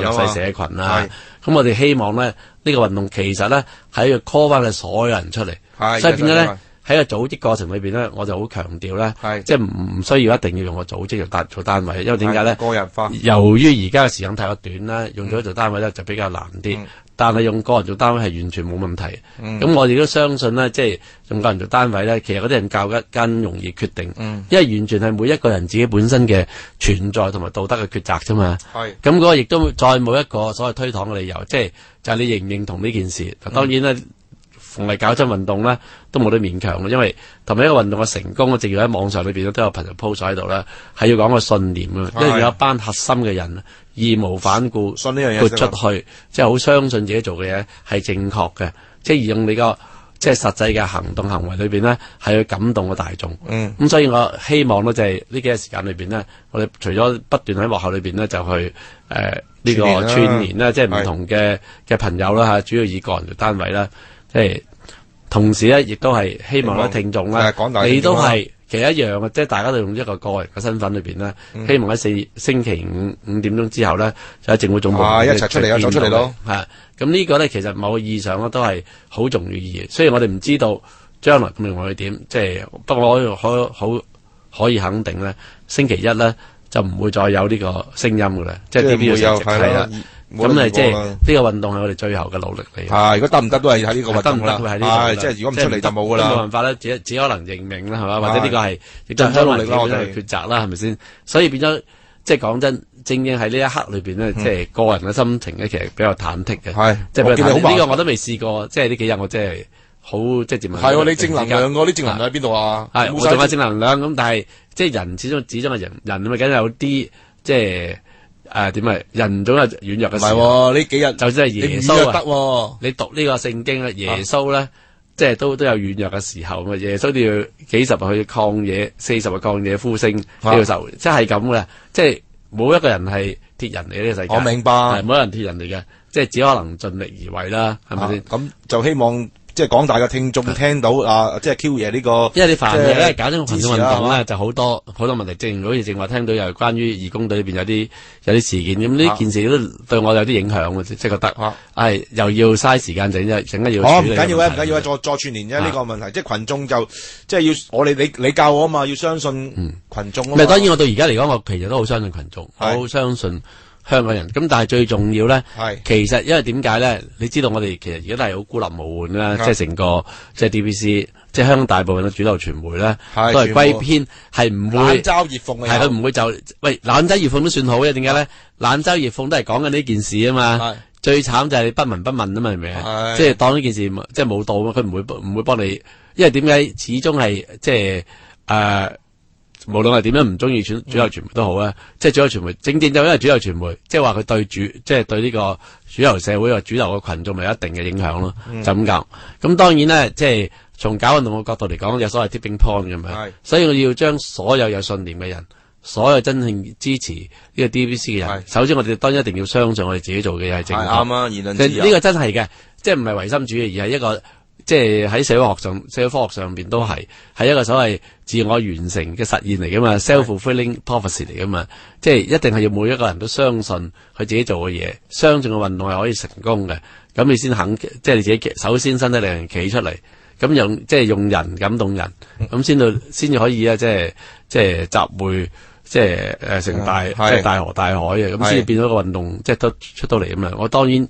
Speaker 11: 弱勢社群啦。咁我哋希望咧，呢個運動其實咧係要 call 翻嘅所有人出嚟，所以變咗咧喺個組織過程裏邊咧，我就好強調咧，即係唔需要一定要用個組織做單位，因為點解咧？
Speaker 9: 個人化。由
Speaker 11: 於而家嘅時間太過短啦，用咗做單位咧就比較難啲。但係用個人做單位係完全冇問題。咁我哋都相信咧，即係用個人做單位咧，其實嗰啲人較更容易決定，因為完全係每一個人自己本身嘅存在同埋道德嘅抉擇啫嘛。咁嗰個亦都再冇一個所謂推搪嘅理由，即係就係你認唔認同呢件事。當然咧，逢係搞親運動咧，都冇得勉強嘅，因為同埋一個運動嘅成功，正如喺網上裏邊都有朋友 post 喺度啦，係要講個信念啊，因為有一班核心嘅人義無反顧
Speaker 9: 信呢樣嘢
Speaker 11: 豁出去，即係好相信自己做嘅嘢係正確嘅，即係用你個即係實際嘅行動行為裏邊咧，係去感動個大眾。咁所以我希望咧就係呢幾日時間裏邊咧，我哋除咗不斷喺幕後裏邊咧就去呢個串聯啦，即係唔同嘅朋友啦嚇，主要以個人做單位啦，即係同時咧亦都係希望咧聽眾咧，你都係。其實一樣嘅，即係大家都用一個個人嘅身份裏邊咧，希望喺星期五點鐘之後咧，就喺政府總部
Speaker 9: 一齊出嚟走出嚟咯。
Speaker 11: 咁呢個咧，其實某個意義上咧都係好重要意義。雖然我哋唔知道將來咁樣會點，即係不過我可以肯定咧，星期一咧就唔會再有呢個聲音嘅啦，即係 DBC 係啦。咁即係呢個運動係我哋最後嘅努力嚟。
Speaker 9: 如果得唔得都係喺呢個運動啦。即係如果唔出嚟就冇噶啦。
Speaker 11: 冇辦法啦，只可能認命啦，係嘛？或者呢個係亦都係努力啦，我哋抉擇啦，係咪先？所以變咗，即係講真，正正喺呢一刻裏邊咧，即係個人嘅心情咧，其實比較忐忑嘅。即係呢個我都未試過，即係呢幾日我真係好即係接問。
Speaker 9: 係你正能量嗰啲正能量喺邊度啊？
Speaker 11: 我仲有正能量咁，但係即係人始終係人咪梗係有啲即係。點啊？人總有軟弱嘅時候。唔
Speaker 9: 係呢幾日
Speaker 11: 就真係耶穌得。你讀呢個聖經咧，耶穌咧，即係都有軟弱嘅時候。咁耶穌都要幾十日去曠野，40日曠野呼聲呢個受，即係咁嘅。即係冇一個人係鐵人嚟嘅呢個世界。
Speaker 9: 我明白。
Speaker 11: 係冇一個人鐵人嚟嘅，即係只可能盡力而為啦，係咪先？
Speaker 9: 咁就希望。即係廣大嘅聽眾聽到即係 Q 爺呢個，
Speaker 11: 因為你凡係咧搞呢個群眾運動咧，就好多問題。正如好似正話聽到，又係關於義工隊裏邊有啲事件，咁呢件事都對我有啲影響嘅，即係覺得係又要嘥時間整要處理。
Speaker 9: 唔緊要啊，唔緊要啊，再串聯啫呢個問題。即係群眾就即係要我哋你教我啊嘛，要相信群眾。
Speaker 11: 咪當然我到而家嚟講，我其實都好相信群眾，我好相信香港人。咁但係最重要咧，其實因為點解咧？你知道我哋其實而家都係好孤立無援啦，即係成個即係 DBC，即係香港大部分嘅主流傳媒咧，都係歸編，係唔會
Speaker 9: 冷嘲熱諷嘅。
Speaker 11: 係佢唔會就冷嘲熱諷都算好嘅，點解咧？冷嘲熱諷都係講緊呢件事啊嘛。最慘就係你不聞不問啊嘛，係咪啊？即係當呢件事即係冇到，佢唔會幫你，因為點解始終係即係無論係點樣唔中意主流傳媒都好啊，即係主流傳媒正就因為主流傳媒，即係話佢對即係對呢個主流社會或主流嘅群眾咪有一定嘅影響咯，就咁講。咁當然咧，即係從搞運動嘅角度嚟講，有所謂 tipping point 咁樣，所以我要將所有有信念嘅人，所有真正支持呢個 DBC 嘅人，首先我哋當然一定要相信我哋自己做嘅嘢係正確。
Speaker 9: 啱啊，言論自由。
Speaker 11: 呢個真係嘅，即係唔係唯心主義，而係一個。即係喺社會科學上邊都係一個所謂自我完成嘅實現嚟噶嘛 ，self-fulfilling prophecy 嚟噶嘛，即係一定係要每一個人都相信佢自己做嘅嘢，相信個運動係可以成功嘅，咁你先肯，即係你自己首先身體力行企出嚟，咁即係用人感動人，咁先至可以啊，即係集會，即係成大即係大河大海嘅，咁先至變咗個運動，即係都出到嚟咁樣。我當然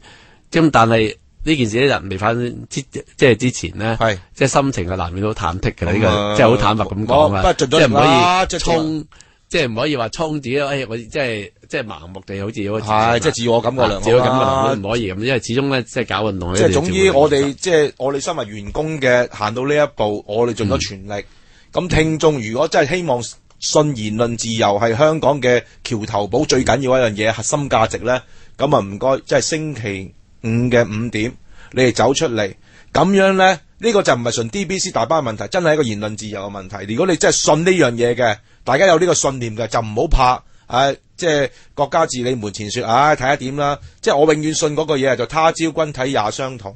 Speaker 11: 咁，但係。呢件事咧，未發生即係之前咧，即係心情係難免都忐忑嘅。呢個即係好坦白咁講啊，即係唔可以衝，即係唔可以話衝自己。我即係盲目地好似
Speaker 9: 即係自我感覺良好，
Speaker 11: 自我感覺良好唔可以咁，因為始終咧即係搞運動。
Speaker 9: 即係總之，我哋身為員工嘅行到呢一步，我哋盡咗全力。咁聽眾如果真係希望信言論自由係香港嘅橋頭堡最緊要一樣嘢，核心價值咧，咁啊唔該，即係星期5嘅5點，你哋走出嚟，咁樣咧，呢個就唔係純 DBC 大班嘅問題，真係一個言論自由嘅問題。如果你真係信呢樣嘢嘅，大家有呢個信念嘅，就唔好怕，即係國家治理門前雪，睇下點啦。即係我永遠信嗰個嘢就他朝君體也相同，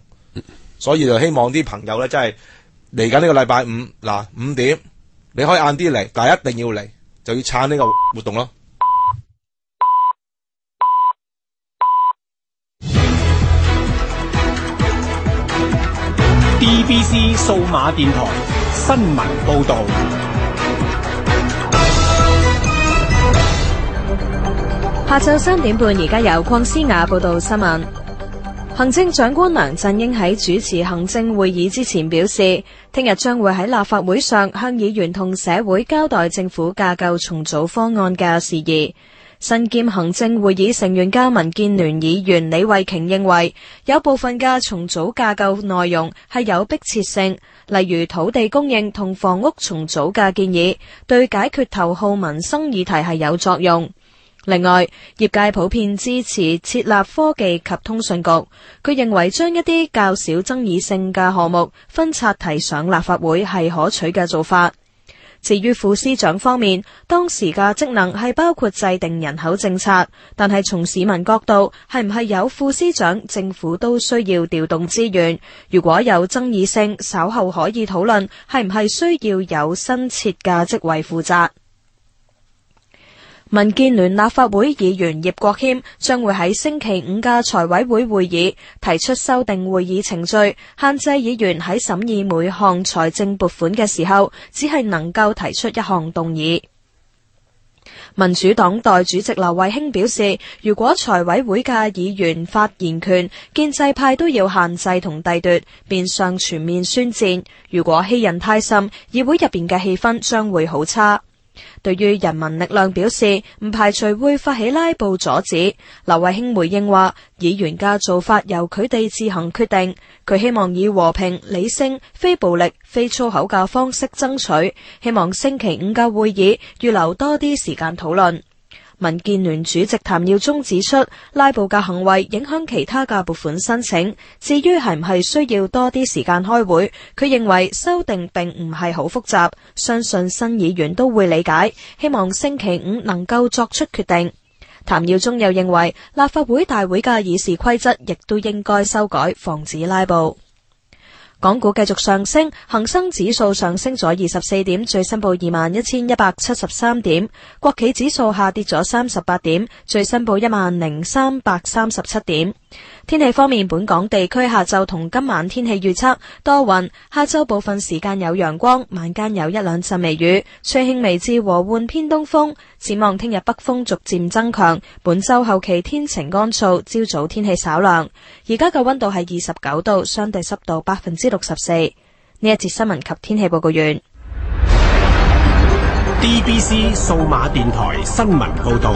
Speaker 9: 所以就希望啲朋友咧，真係嚟緊呢個禮拜五嗱5點，你可以晏啲嚟，但係一定要嚟，就要撐呢個活動咯。
Speaker 1: DBC 數碼電台新聞報道。
Speaker 2: 下晝3點半，而家由鄺思雅報道新聞。行政長官梁振英喺主持行政會議之前表示，聽日將會喺立法會上向議員同社會交代政府架構重組方案嘅事宜。身兼行政會議成員嘅民建聯議員李慧瓊認為，有部分嘅重組架構內容係有迫切性，例如土地供應同房屋重組嘅建議，對解決頭號民生議題係有作用。另外，業界普遍支持設立科技及通訊局，佢認為將一啲較少爭議性嘅項目分拆提上立法會係可取嘅做法。至於副司長方面，當時嘅職能係包括制定人口政策，但係從市民角度，係唔係有副司長，政府都需要調動資源。如果有爭議性，稍後可以討論係唔係需要有新設嘅職位負責。民建聯立法會議員葉國謙將會喺星期5嘅財委會會議提出修訂會議程序，限制議員喺審議每項財政撥款嘅時候，只係能夠提出一項動議。民主黨代主席劉慧卿表示，如果財委會嘅議員發言權，建制派都要限制同褫奪，變相全面宣戰。如果欺人太甚，議會入邊嘅氣氛將會好差。對於人民力量表示唔排除會發起拉布阻止，劉慧卿回應話，議員嘅做法由佢哋自行決定，佢希望以和平、理性、非暴力、非粗口嘅方式爭取，希望星期5嘅會議預留多啲時間討論。民建聯主席譚耀宗指出，拉布嘅行為影響其他嘅撥款申請，至於係唔係需要多啲時間開會，佢認為修訂並唔係好複雜，相信新議員都會理解，希望星期5能夠作出決定。譚耀宗又認為，立法會大會嘅議事規則亦都應該修改，防止拉布。港股繼續上升，恒生指數上升咗24點，最新報21,173點；國企指數下跌咗38點，最新報10,337點。天氣方面，本港地區下晝同今晚天氣預測多雲，下晝部分時間有陽光，晚間有一兩陣微雨，吹輕微至和緩偏東風。展望聽日北風逐漸增強，本周後期天晴乾燥，朝早天氣稍涼。而家嘅溫度係29度，相對濕度64%。呢一節新聞及天氣報告完。
Speaker 1: DBC 數碼電台新聞報道，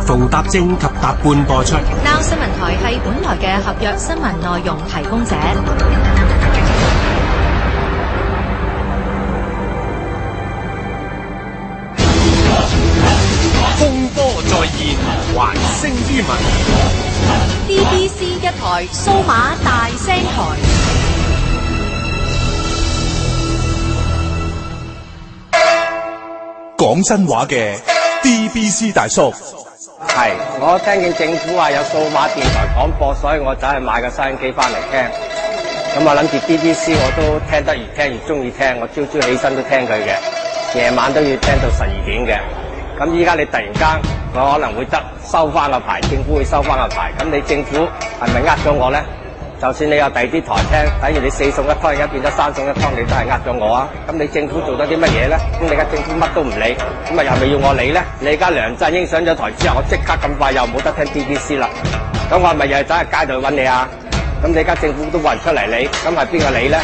Speaker 1: 馮達正及達半播出。
Speaker 12: Now 新聞台係本台嘅合約新聞內容提供者。
Speaker 1: 風波再現，還聲於民。
Speaker 12: DBC 一台數碼大聲台。
Speaker 4: 講真話嘅 DBC 大叔，
Speaker 13: 係我聽見政府話有數碼電台廣播，所以我走去買個收音機翻嚟聽。咁我諗住 DBC 我都聽得越聽越中意聽，我朝朝起身都聽佢嘅，夜晚都要聽到12點嘅。咁依家你突然間我可能會收翻個牌，政府會收翻個牌，咁你政府係咪呃咗我咧？就算你有第二啲台聽，等於你4餸一湯，而家變咗3餸一湯，你都係呃咗我啊！咁你政府做咗啲乜嘢咧？咁你而家政府乜都唔理，咁啊又咪要我理咧？你而家梁振英上咗台之後，我即刻咁快又冇得聽 DBC 啦，咁我係咪又係走喺街度揾你啊？咁你而家政府都冇人出嚟理，咁係邊個理咧？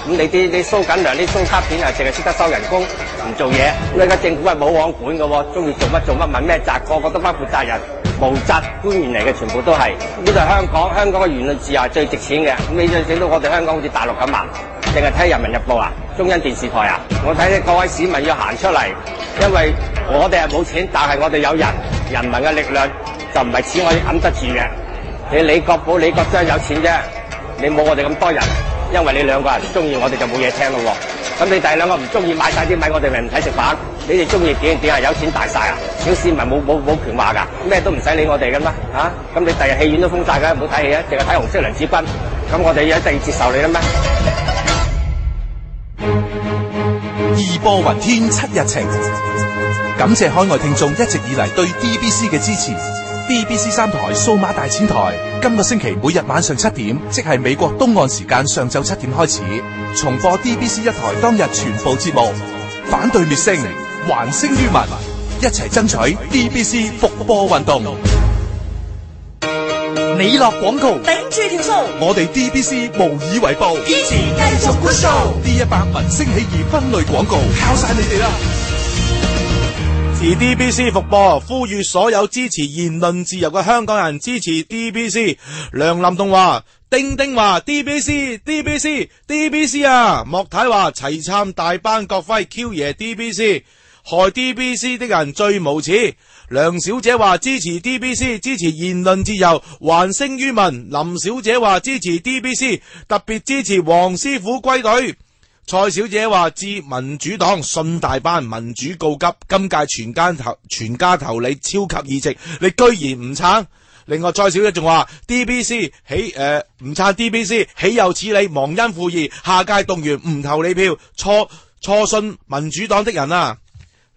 Speaker 13: 咁你收緊糧，啲收卡片啊，淨係識得收人工，唔做嘢。咁而家政府係冇網管嘅喎，中意做乜做乜，問咩責，個個都不負責任。無責官員嚟嘅，全部都係呢度係香港，香港嘅言論自由係最值錢嘅。咁你就整到我哋香港好似大陸咁啊？淨係睇《人民日報》啊，中央電視台啊？我睇咧，各位市民要行出嚟，因為我哋係冇錢，但係我哋有人民嘅力量就唔係錢可以揞得住嘅。你李國寶、李國章有錢啫，你冇我哋咁多人，因為你兩個人中意我哋就冇嘢聽咯喎。咁你哋兩個唔中意買晒啲米，我哋咪唔使食飯。你哋中意點係有錢大晒啊？小市民冇權話㗎，咩都唔使理我哋㗎嘛嚇。咁你第日戲院都封晒㗎，唔好睇戲啊，淨係睇紅色娘子軍。咁我哋一定要接受你啦咩？
Speaker 4: 義播雲天七日情，感謝海外聽眾一直以嚟對 DBC 嘅支持。DBC 3台數碼大千台，今個星期每日晚上7點，即係美國東岸時間上晝7點開始，重播 DBC 1台當日全部節目，反對滅聲，還聲於民，一齊爭取 DBC 復播運動。
Speaker 8: 你落廣告，頂住條數，
Speaker 4: 我哋 DBC 無以為報，
Speaker 8: 堅持繼續 good show。D100
Speaker 4: 民聲起義分類廣告，靠晒你哋啦！
Speaker 9: 支持 DBC 復播，呼籲所有支持言論自由嘅香港人支持 DBC。梁林棟話，丁丁話 DBC 啊，莫太話齊參大班國徽 Q 爺 DBC， 害 DBC 的人最無恥。梁小姐話支持 DBC， 支持言論自由，還聲於民。林小姐話支持 DBC， 特別支持黃師傅歸隊。蔡小姐話致民主黨信大班民主告急，今屆全家投你超級議席，你居然唔撐。另外蔡小姐仲話 DBC 唔撐 DBC， 豈有此理，忘恩負義，下屆動員唔投你票，錯信民主黨的人啊。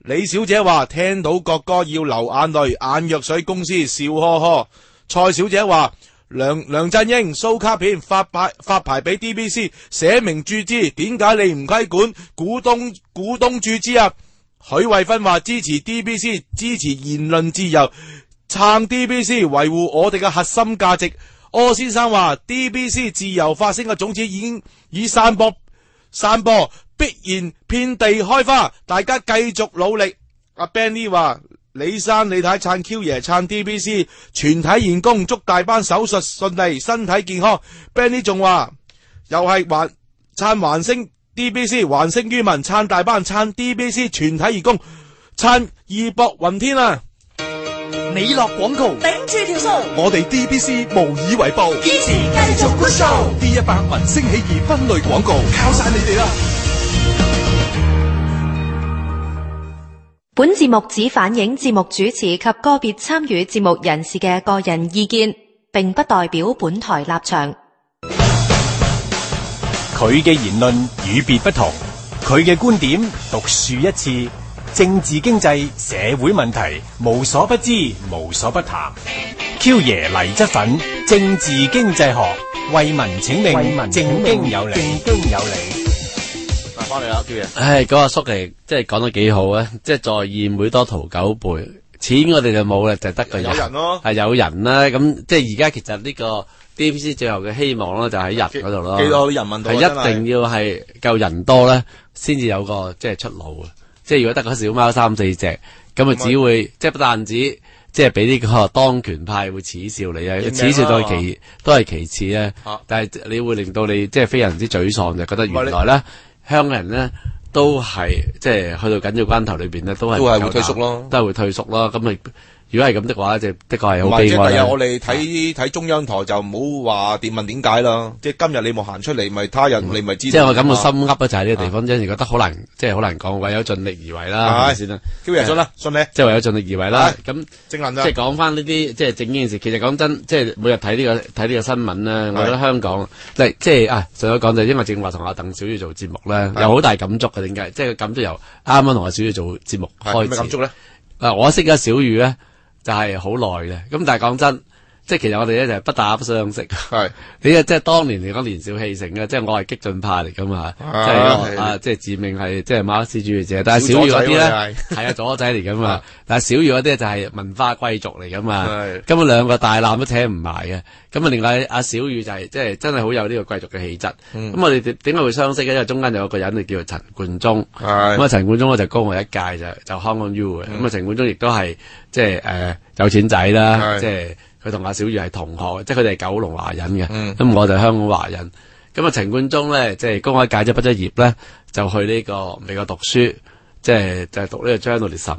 Speaker 9: 李小姐話聽到國歌要流眼淚，眼藥水公司笑呵呵。蔡小姐話梁振英 show 卡片發牌俾 DBC， 寫明注資，點解你唔規管股東注資啊？許慧芬話支持 DBC， 支持言論自由，撐 DBC， 維護我哋嘅核心價值。柯先生話 DBC 自由發聲嘅種子已散播，必然遍地開花，大家繼續努力。阿 Benny 話李生李太撐 Q 爺撐 DBC， 全體員工祝大班手術順利，身體健康。Benny 仲話又係撐還聲 DBC， 還聲於民，撐大班撐 DBC， 全體員工撐義薄雲天啊！
Speaker 8: 你落廣告，頂住條數，
Speaker 4: 我哋 DBC 無以為報，
Speaker 8: 堅持繼續 good show。D100
Speaker 4: 民聲起義分類廣告，靠晒你哋啦！
Speaker 2: 本節目只反映節目主持及個別參與節目人士嘅個人意見，並不代表本台立場。
Speaker 1: 佢嘅言論與別不同，佢嘅觀點獨樹一幟。政治經濟社會問題無所不知，無所不談。Q 爺黎則奮，政治經濟學為民請命，正經有理。
Speaker 9: 翻嚟啦 Q 爺。
Speaker 11: 唉，嗰阿叔嚟，即係講得幾好啊！即係在義每多屠狗輩，錢我哋就冇啦，就得個人。有人咯，係有人啦。咁即係而家其實呢個 DBC 最後嘅希望咧，就喺人嗰度咯。
Speaker 9: 幾多人民度？係
Speaker 11: 一定要係夠人多咧，先至有個即係出路啊！即係如果得個小貓3、4隻，咁啊只會即係不但止，即係俾呢個當權派會恥笑你啊！恥笑都係其次咧。但係你會令到你即係非常之沮喪，就覺得原來咧香港人咧都係即係去到緊要關頭裏邊咧，都係會退縮咯，都係會退縮咯。咁咪如果係咁的話，就的確係好悲哀。
Speaker 9: 第日我哋睇中央台就唔好話問點解啦。即係今日你冇行出嚟，咪他日你咪知道。
Speaker 11: 即係我感到心噏啊，就係呢個地方，有時覺得好難，即係好難講，唯有盡力而為啦，係咪先啦
Speaker 9: ？Q 爺信啦，信你。
Speaker 11: 即係唯有盡力而為啦。咁
Speaker 9: 正能量。
Speaker 11: 即係講翻呢啲即係正經嘅事。其實講真，即係每日睇呢個新聞咧，我覺得香港即係啊，上咗講就因為正話同阿鄧小宇做節目咧，有好大感觸嘅。點解？即係感觸由啱啱同阿小宇做節目開始。
Speaker 9: 咩感觸咧？
Speaker 11: 我識咗小宇咧。就係好耐嘅，咁但係講真，即係其實我哋咧就係不打不相識。係你即係當年嚟講年少氣盛嘅，即係我係激進派嚟噶嘛，即係自命係即係馬克思主義者。但係小宇嗰啲咧係啊左仔嚟噶嘛，但係小宇嗰啲就係文化貴族嚟噶嘛，根本兩個大纜都扯唔埋嘅。咁啊，另外阿小宇就係即係真係好有呢個貴族嘅氣質。咁我哋點解會相識嘅？因為中間有一個人叫做陳冠中。咁啊，陳冠中我就高我一屆就 Hong Kong U 嘅。咁啊，陳冠中亦都係即係有錢仔啦，即係佢同阿小宇係同學，即係佢哋係九龍華人嘅。咁我就香港華人。咁啊，陳冠中咧即係高我一屆，即係畢咗業咧就去呢個美國讀書，即係就係讀呢個 journalism。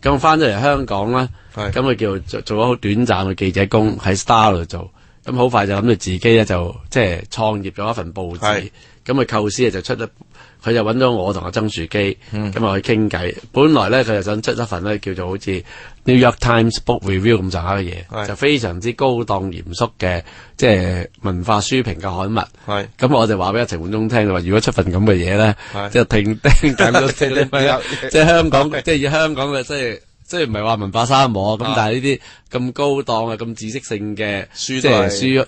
Speaker 11: 咁翻咗嚟香港咧，咁佢叫做咗好短暫嘅記者工喺 Star 度做。咁好快就諗住自己咧就即係創業咗一份報紙，咁佢構思就出咗佢就揾咗我同阿曾樹基，咁啊去傾偈。本來咧佢就想出一份咧叫做好似 New York Times Book Review 咁上下嘅嘢，就非常之高檔嚴肅嘅，即係文化書評嘅刊物。咁我就話俾阿陳冠中聽，話如果出份咁嘅嘢咧，即係停釘緊咗，即係香港，即係以香港嘅即係唔係話文化沙漠咁，但係呢啲咁高檔啊、咁知識性嘅書，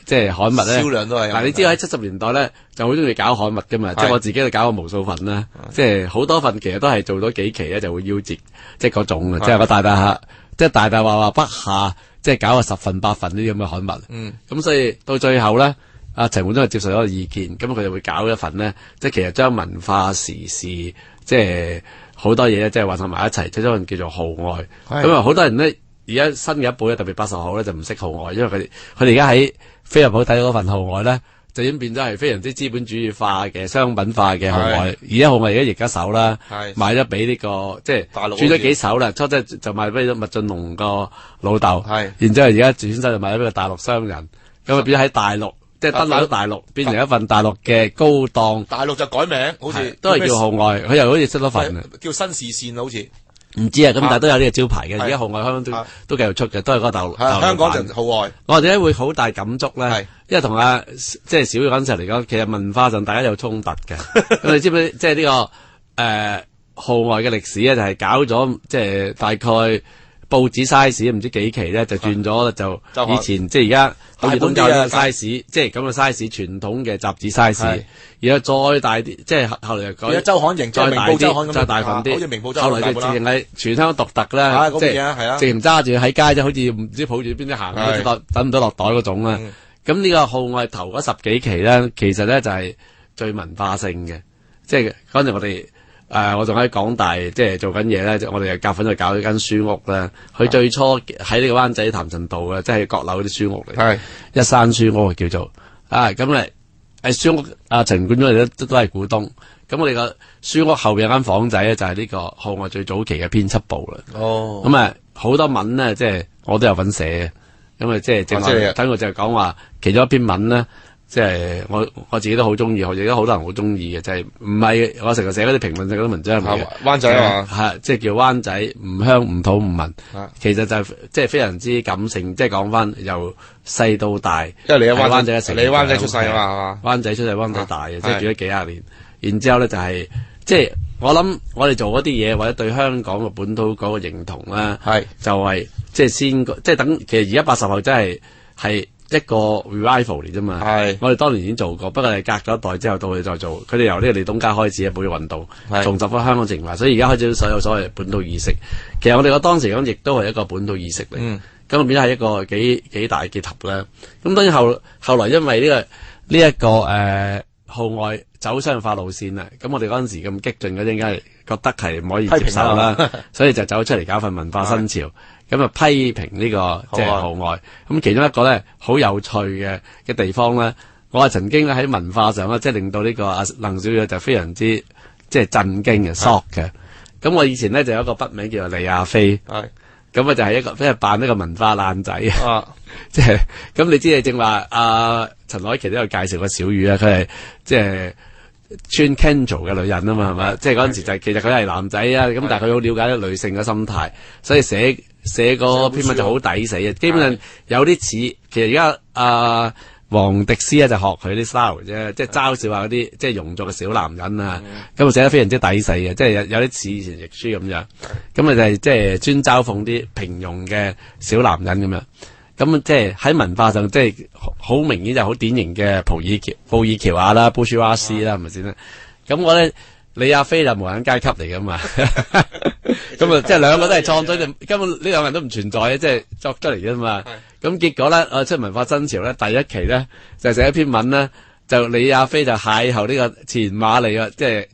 Speaker 11: 即係刊物咧，
Speaker 9: 銷量都係。
Speaker 11: 嗱，你知道喺70年代咧，就好中意搞刊物噶嘛，即係我自己都搞過無數份啦，即係好多份其實都係做咗幾期咧就會夭折，即係嗰種嘅，即係個大客，即係大話不下，即係搞個10份8份呢啲咁嘅刊物。咁所以到最後咧，阿陳冠中係接受咗個意見，咁佢就會搞一份咧，即係其實將文化時事即係。好多嘢咧，即係混合埋一齊，即係一份叫做號外。咁啊，好多人咧，而家新嘅一輩咧，特別80後咧，就唔識號外，因為佢哋而家喺飛入去睇嗰份號外咧，就已經變咗係非常之資本主義化嘅商品化嘅號外。而家號外而家易咗手啦，賣咗俾呢個即係轉咗幾手啦，初即係就賣俾咗麥浚龍個老豆，然之後而家轉身就賣咗俾個大陸商人，咁啊變咗喺大陸。即係登陸咗大陸，變成一份大陸嘅高檔。
Speaker 9: 大陸就改名，好似
Speaker 11: 都係叫號外，佢又好似出咗份
Speaker 9: 叫新視線好似
Speaker 11: 唔知啊。咁但係都有呢個招牌嘅。而家號外香港都繼續出嘅，都係嗰個大陸。
Speaker 9: 香港就號外。
Speaker 11: 我哋會好大感觸咧，因為同即係小雨嗰陣時嚟講，其實文化上大家有衝突嘅。咁你知唔知即係呢個號外嘅歷史咧，就係搞咗即係大概。報紙 size 唔知幾期咧就轉咗就以前即係而家好似東教呢個 size，即係咁嘅 size 傳統嘅雜誌 size，而家再大啲，即係後嚟改
Speaker 9: 周刊型，
Speaker 11: 再大啲，再大份啲，
Speaker 9: 好似明報周刊
Speaker 11: 後嚟就直情係全香港獨特啦，即係直情揸住喺街就好似唔知抱住邊啲行，等唔到落袋嗰種啦。咁呢個號外頭嗰10幾期咧，其實咧就係最文化性嘅，即係嗰陣我哋。我仲喺港大即係做緊嘢咧，我哋又夾份去搞呢間書屋咧。佢最初喺呢個灣仔譚臣道嘅，即係閣樓啲書屋嚟，一山書屋叫做咁咧。書屋陳冠中嚟都係股東。咁我哋個書屋後邊有間房仔咧，就係呢個號外最早期嘅編輯部啦。咁好多文咧，即係我都有份寫嘅。咁即係正話睇我就係講話，其中一篇文咧。即係我自己都好中意，我而家好多人好中意嘅，就係唔係我成日寫嗰啲評論性嗰啲文章嚟嘅。灣仔啊，係即係叫灣仔唔香唔土唔文，其實就即係非常之感性，即係講翻由細到大。因為你喺灣仔嘅成，你喺灣仔出世啊嘛，灣仔出世灣仔大嘅，即係住咗幾廿年。然之後咧就係即係我諗我哋做嗰啲嘢，或者對香港嘅本土嗰個認同咧，就係即係先即係等。其實而家80後真係。一個 revival 嚟啫嘛，我哋當年已經做過，不過係隔咗一代之後到佢再做，佢哋由呢個利東街開始嘅保育運動，重拾翻香港情懷，所以而家開始所謂本土意識。其實我哋個當時咁亦都係一個本土意識嚟，咁變咗係一個幾大結合咧。咁當然後來因為呢一個號外走商業化路線啦，咁我哋嗰陣時咁激進嗰啲，應該係覺得係唔可以接受啦，所以就走出嚟搞份文化新潮。咁啊批評呢個即係號外，咁其中一個咧好有趣嘅地方咧，我係曾經咧喺文化上咧，即係令到呢個阿鄧小姐就非常之即係震驚嘅 shock 嘅。咁我以前咧就有一個筆名叫做李亞飛，咁啊就係一個即係扮一個文化爛仔，即係咁你知你正話阿陳凱琪都有介紹過小雨啊，佢係即係穿 Kenzo 嘅女人啊嘛，係咪？即係嗰陣時就其實佢係男仔啊，咁但係佢好了解女性嘅心態，所以寫個篇文就好抵死嘅，基本上有啲似，其實而家黃迪斯咧就學佢啲 style 啫，即係嘲笑下嗰啲即係庸俗嘅小男人啊，咁啊寫得非常之抵死嘅，即係有啲似以前譯書咁樣，咁啊就係即係專嘲諷啲平庸嘅小男人咁樣，咁即係喺文化上即係好明顯就好典型嘅布爾喬亞啦、布殊瓦斯啦，係咪先啦？咁我咧李亞飛就無產階級嚟噶嘛。咁啊，即係兩個都係創作，根本呢兩個人都唔存在嘅，即係作出嚟嘅嘛。咁結果咧，出文化新潮咧，第一期咧就寫一篇文咧，就李亞飛就邂逅呢個前馬利啊，即係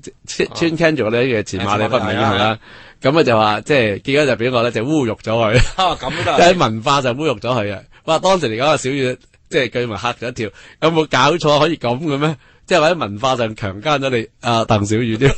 Speaker 11: 穿 Kenzo 呢嘅前馬利不明係啦。咁啊就話即係結果就俾我咧就侮辱咗佢。咁都喺文化就侮辱咗佢啊！哇，當時嚟講啊，小雨即係據聞嚇咗一跳，有冇搞錯可以咁嘅咩？即係或者文化上強姦咗你鄧小雨添，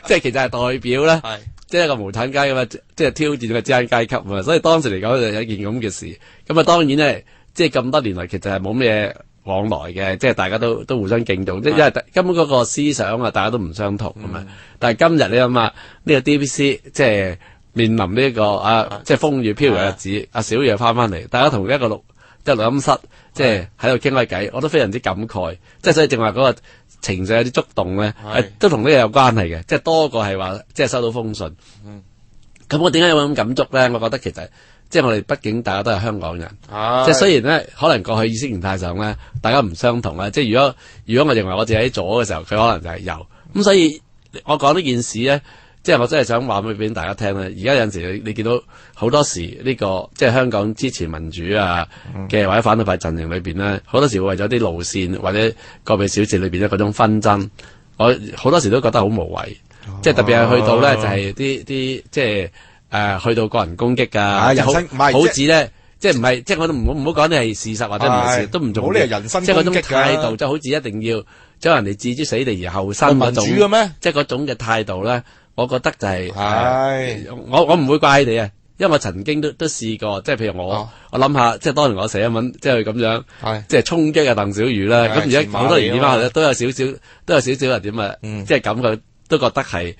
Speaker 11: 即係其實係代表咧。即係一個無產階級，即係挑戰個資產階級啊！所以當時嚟講就有一件咁嘅事。咁啊，當然咧，即係咁多年來其實係冇咩往來嘅，即係大家都互相敬重，即係因為根本嗰個思想啊，大家都唔相同咁嘛。但係今日你諗下，呢個 DBC 即係面臨呢個即係風雨飄搖嘅日子，阿小爺翻嚟，大家同一個錄音室，即係喺度傾開偈，我都非常之感慨。即係所以正話嗰個情緒有啲觸動咧，都同呢個有關係嘅，即係多過係話即係收到封信。咁我點解有咁感觸咧？我覺得其實即係我哋畢竟大家都係香港人，即係雖然咧可能過去意識形態上咧大家唔相同啦。即係如果我認為我自己喺左嘅時候，佢可能就係右。咁所以我講呢件事咧，即係我真係想話俾大家聽咧。而家有陣時你見到好多時呢個即係香港支持民主嘅或者反對派陣營裏邊咧，好多時會為咗啲路線或者個別小節裏邊咧嗰種紛爭，我好多時都覺得好無謂。即係特別係去到咧就係啲即係去到個人攻擊㗎，好似咧即係唔係即係我都唔好講你係事實或者唔係事實都唔重要，即係嗰種態度，即係好似一定要將人哋置之死地而後生嗰種，即係嗰種嘅態度咧，我覺得就係我唔會怪你啊，因為我曾經都試過，即係譬如我諗下，即係當年我寫一文，即係咁樣，即係衝擊啊鄧小宇啦，咁而家好多年點翻去咧，都有少少係點啊，即係咁佢都覺得係。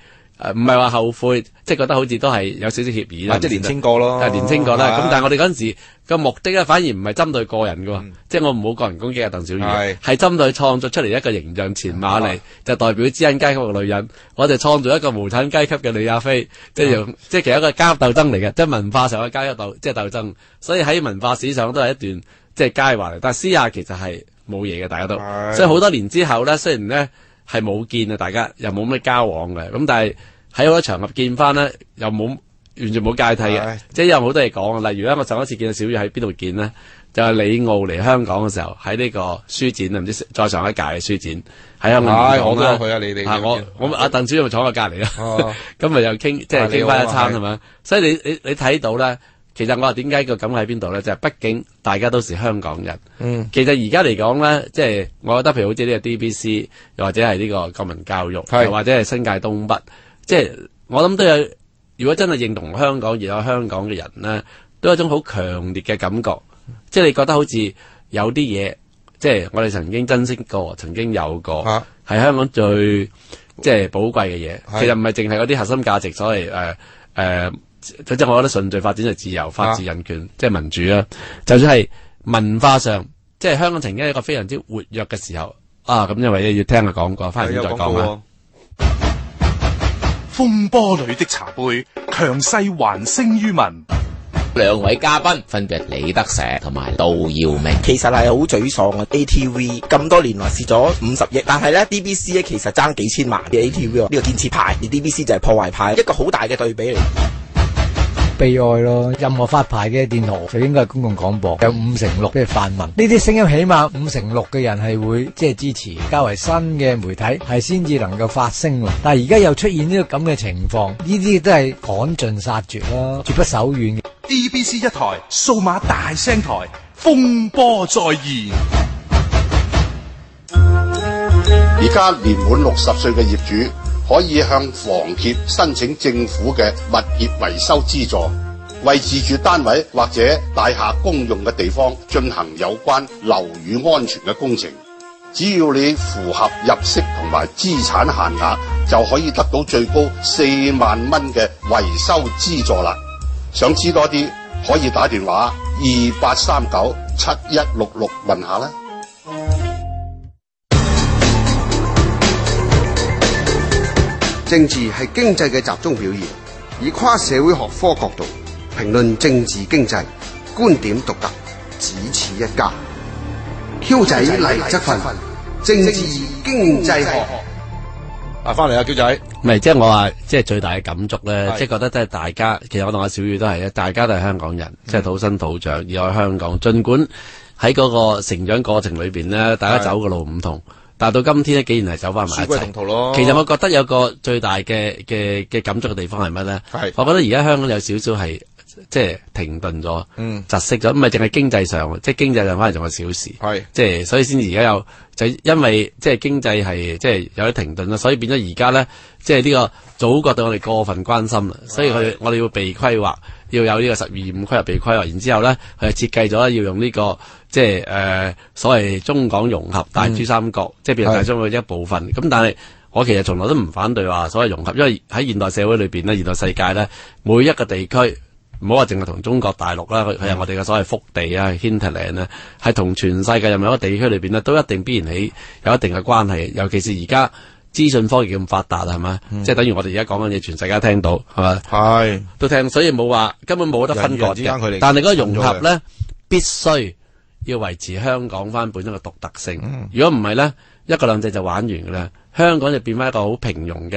Speaker 11: 唔係話後悔，即係覺得好似都係有少少協議啦，
Speaker 9: 即係年青過咯，
Speaker 11: 年青過啦。咁但係我哋嗰陣時個目的咧，反而唔係針對個人㗎，即係我唔好個人攻擊啊鄧小宇，係針對創作出嚟一個形象前馬嚟，就代表知恩階級嘅女人，我哋創造一個無產階級嘅李亞飛，即係其實一個階級鬥爭嚟嘅，即係文化上嘅階級鬥爭，所以喺文化史上都係一段即係佳話嚟。但係私下其實係冇嘢嘅，大家都，所以好多年之後咧，雖然咧。係冇見啊，大家又冇咩交往嘅，咁但係喺好多場合見翻咧，又冇完全冇芥蒂嘅，即係有好多嘢講。例如咧，我上一次見到小宇喺邊度見呢？就係李奧嚟香港嘅時候，喺呢個書展啊，唔知再上一屆嘅書展喺香港講啦。
Speaker 9: 我都去啊，你
Speaker 11: 我阿鄧小宇咪坐我隔離咯，咁咪又傾即係傾翻一餐係咪？所以你睇到咧。其實我話點解個感喺邊度咧？就係畢竟大家都是香港人。其實而家嚟講咧，即係我覺得譬如好似呢個 DBC， 又或者係呢個國民教育，又或者係新界東北，即係我諗都有。如果真係認同香港而有香港嘅人咧，都有一種好強烈嘅感覺。即係你覺得好似有啲嘢，即係我哋曾經珍惜過，曾經有過，係香港最即係寶貴嘅嘢。其實唔係淨係嗰啲核心價值，所謂即係我覺得順序發展就自由、法治、人權，即係民主啦。就算係文化上，即係香港曾經一個非常之活躍嘅時候咁因為要聽佢講過，翻嚟先再講啦。
Speaker 7: 風波裏的茶杯，強勢還聲於民。
Speaker 14: 兩位嘉賓分別李德石同埋杜耀明，
Speaker 15: 其實係好沮喪嘅。ATV 咁多年來蝕咗50億，但係咧 DBC 咧其實爭幾千萬嘅 ATV 呢個建設派，而 DBC 就係破壞派，一個好大嘅對比嚟。
Speaker 16: 悲哀咯，任何發牌嘅電台就應該係公共廣播，有56%嘅泛民，呢啲聲音起碼56%嘅人係會即係支持，較為新嘅媒體係先至能夠發聲。但係而家又出現呢個咁嘅情況，呢啲都係趕盡殺絕啦，絕不手軟。
Speaker 7: DBC 一台數碼大聲台，風波再現。
Speaker 17: 而家年滿60歲嘅業主可以向房協申請政府嘅物業維修資助，為自住單位或者大廈公用嘅地方進行有關樓宇安全嘅工程。只要你符合入息同埋資產限額，就可以得到最高4萬蚊嘅維修資助啦。想知多啲，可以打電話28397166問下啦。
Speaker 10: 政治係經濟嘅集中表現，以跨社會學科角度評論政治經濟，觀點獨特，只此一家。Q 仔黎則奮，政治經濟學。
Speaker 9: 翻嚟啊，Q 仔。
Speaker 11: 唔係，即係我話，即係最大嘅感觸咧，即係覺得即係大家，其實我同阿小宇都係咧，大家都係香港人，即係土生土長，而喺香港。儘管喺嗰個成長過程裏邊咧，大家走嘅路唔同。但係到今天咧，竟然係走翻埋一齊。其實我覺得有個最大嘅感觸嘅地方係乜咧？我覺得而家香港有少少係即係停頓咗，窒息咗，唔係淨係經濟上，即係經濟上反而仲有小事。即係所以先至而家有就因為即係經濟係即係有啲停頓啦，所以變咗而家咧，即係呢個祖國對我哋過分關心啦，所以我哋要被規劃，要有呢個12.25規劃被規劃，然之後咧佢係設計咗要用呢、個即係所謂中港融合大珠三角，即係變成大中國一部分。咁但係我其實從來都唔反對話所謂融合，因為喺現代社會裏邊咧，現代世界咧，每一個地區。唔好話淨係同中國大陸啦，佢係我哋嘅所謂福地啊 hinterland 咧，係同全世界任何一個地區裏邊咧，都一定必然有一定嘅關係。尤其是而家資訊科技咁發達係嘛，即係等於我哋而家講緊嘢，全世界聽到係嘛，係都聽，所以冇話根本冇得分割嘅。但係嗰個融合咧，必須要維持香港翻本身嘅獨特性。如果唔係咧，一國兩制就玩完嘅啦，香港就變翻一個好平庸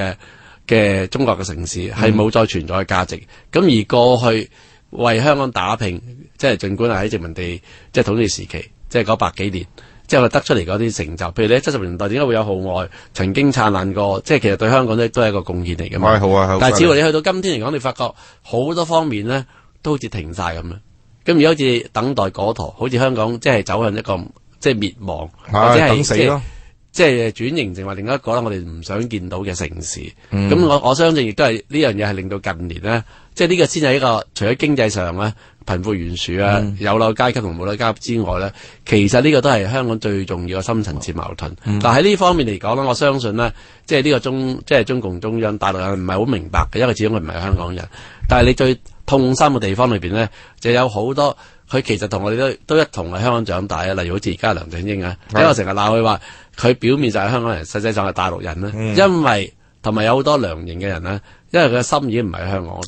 Speaker 11: 嘅中國嘅城市，係冇再存在嘅價值。咁而過去為香港打拼，即係儘管係喺殖民地即係統治時期，即係嗰100幾年，即係我哋得出嚟嗰啲成就。譬如你喺70年代點解會有號外曾經燦爛過？即係其實對香港都係一個貢獻嚟嘅嘛。好啊，但係只要你去到今天嚟講，你發覺好多方面咧都好似停晒咁啦。咁而家好似等待果陀，好似香港即係走向一個即係滅亡，或者係等死咯。即係轉型成為另一個我哋唔想見到嘅城市。咁我相信亦都係呢樣嘢係令到近年咧，即係呢個先係一個除咗經濟上咧貧富懸殊啊、有樓階級同冇樓階級之外咧，其實呢個都係香港最重要嘅深層次矛盾。但喺呢方面嚟講咧，我相信咧，即係呢個中共中央大陸人唔係好明白嘅，因為始終佢唔係香港人。但係你最痛心嘅地方裏邊咧，就有好多佢其實同我哋都一同喺香港長大啊。例如好似而家梁振英啊，因為我成日鬧佢話。佢表面就係香港人，實際上係大陸人啦。因為同埋有好多良型嘅人咧，因為佢嘅心已經唔喺香港嗰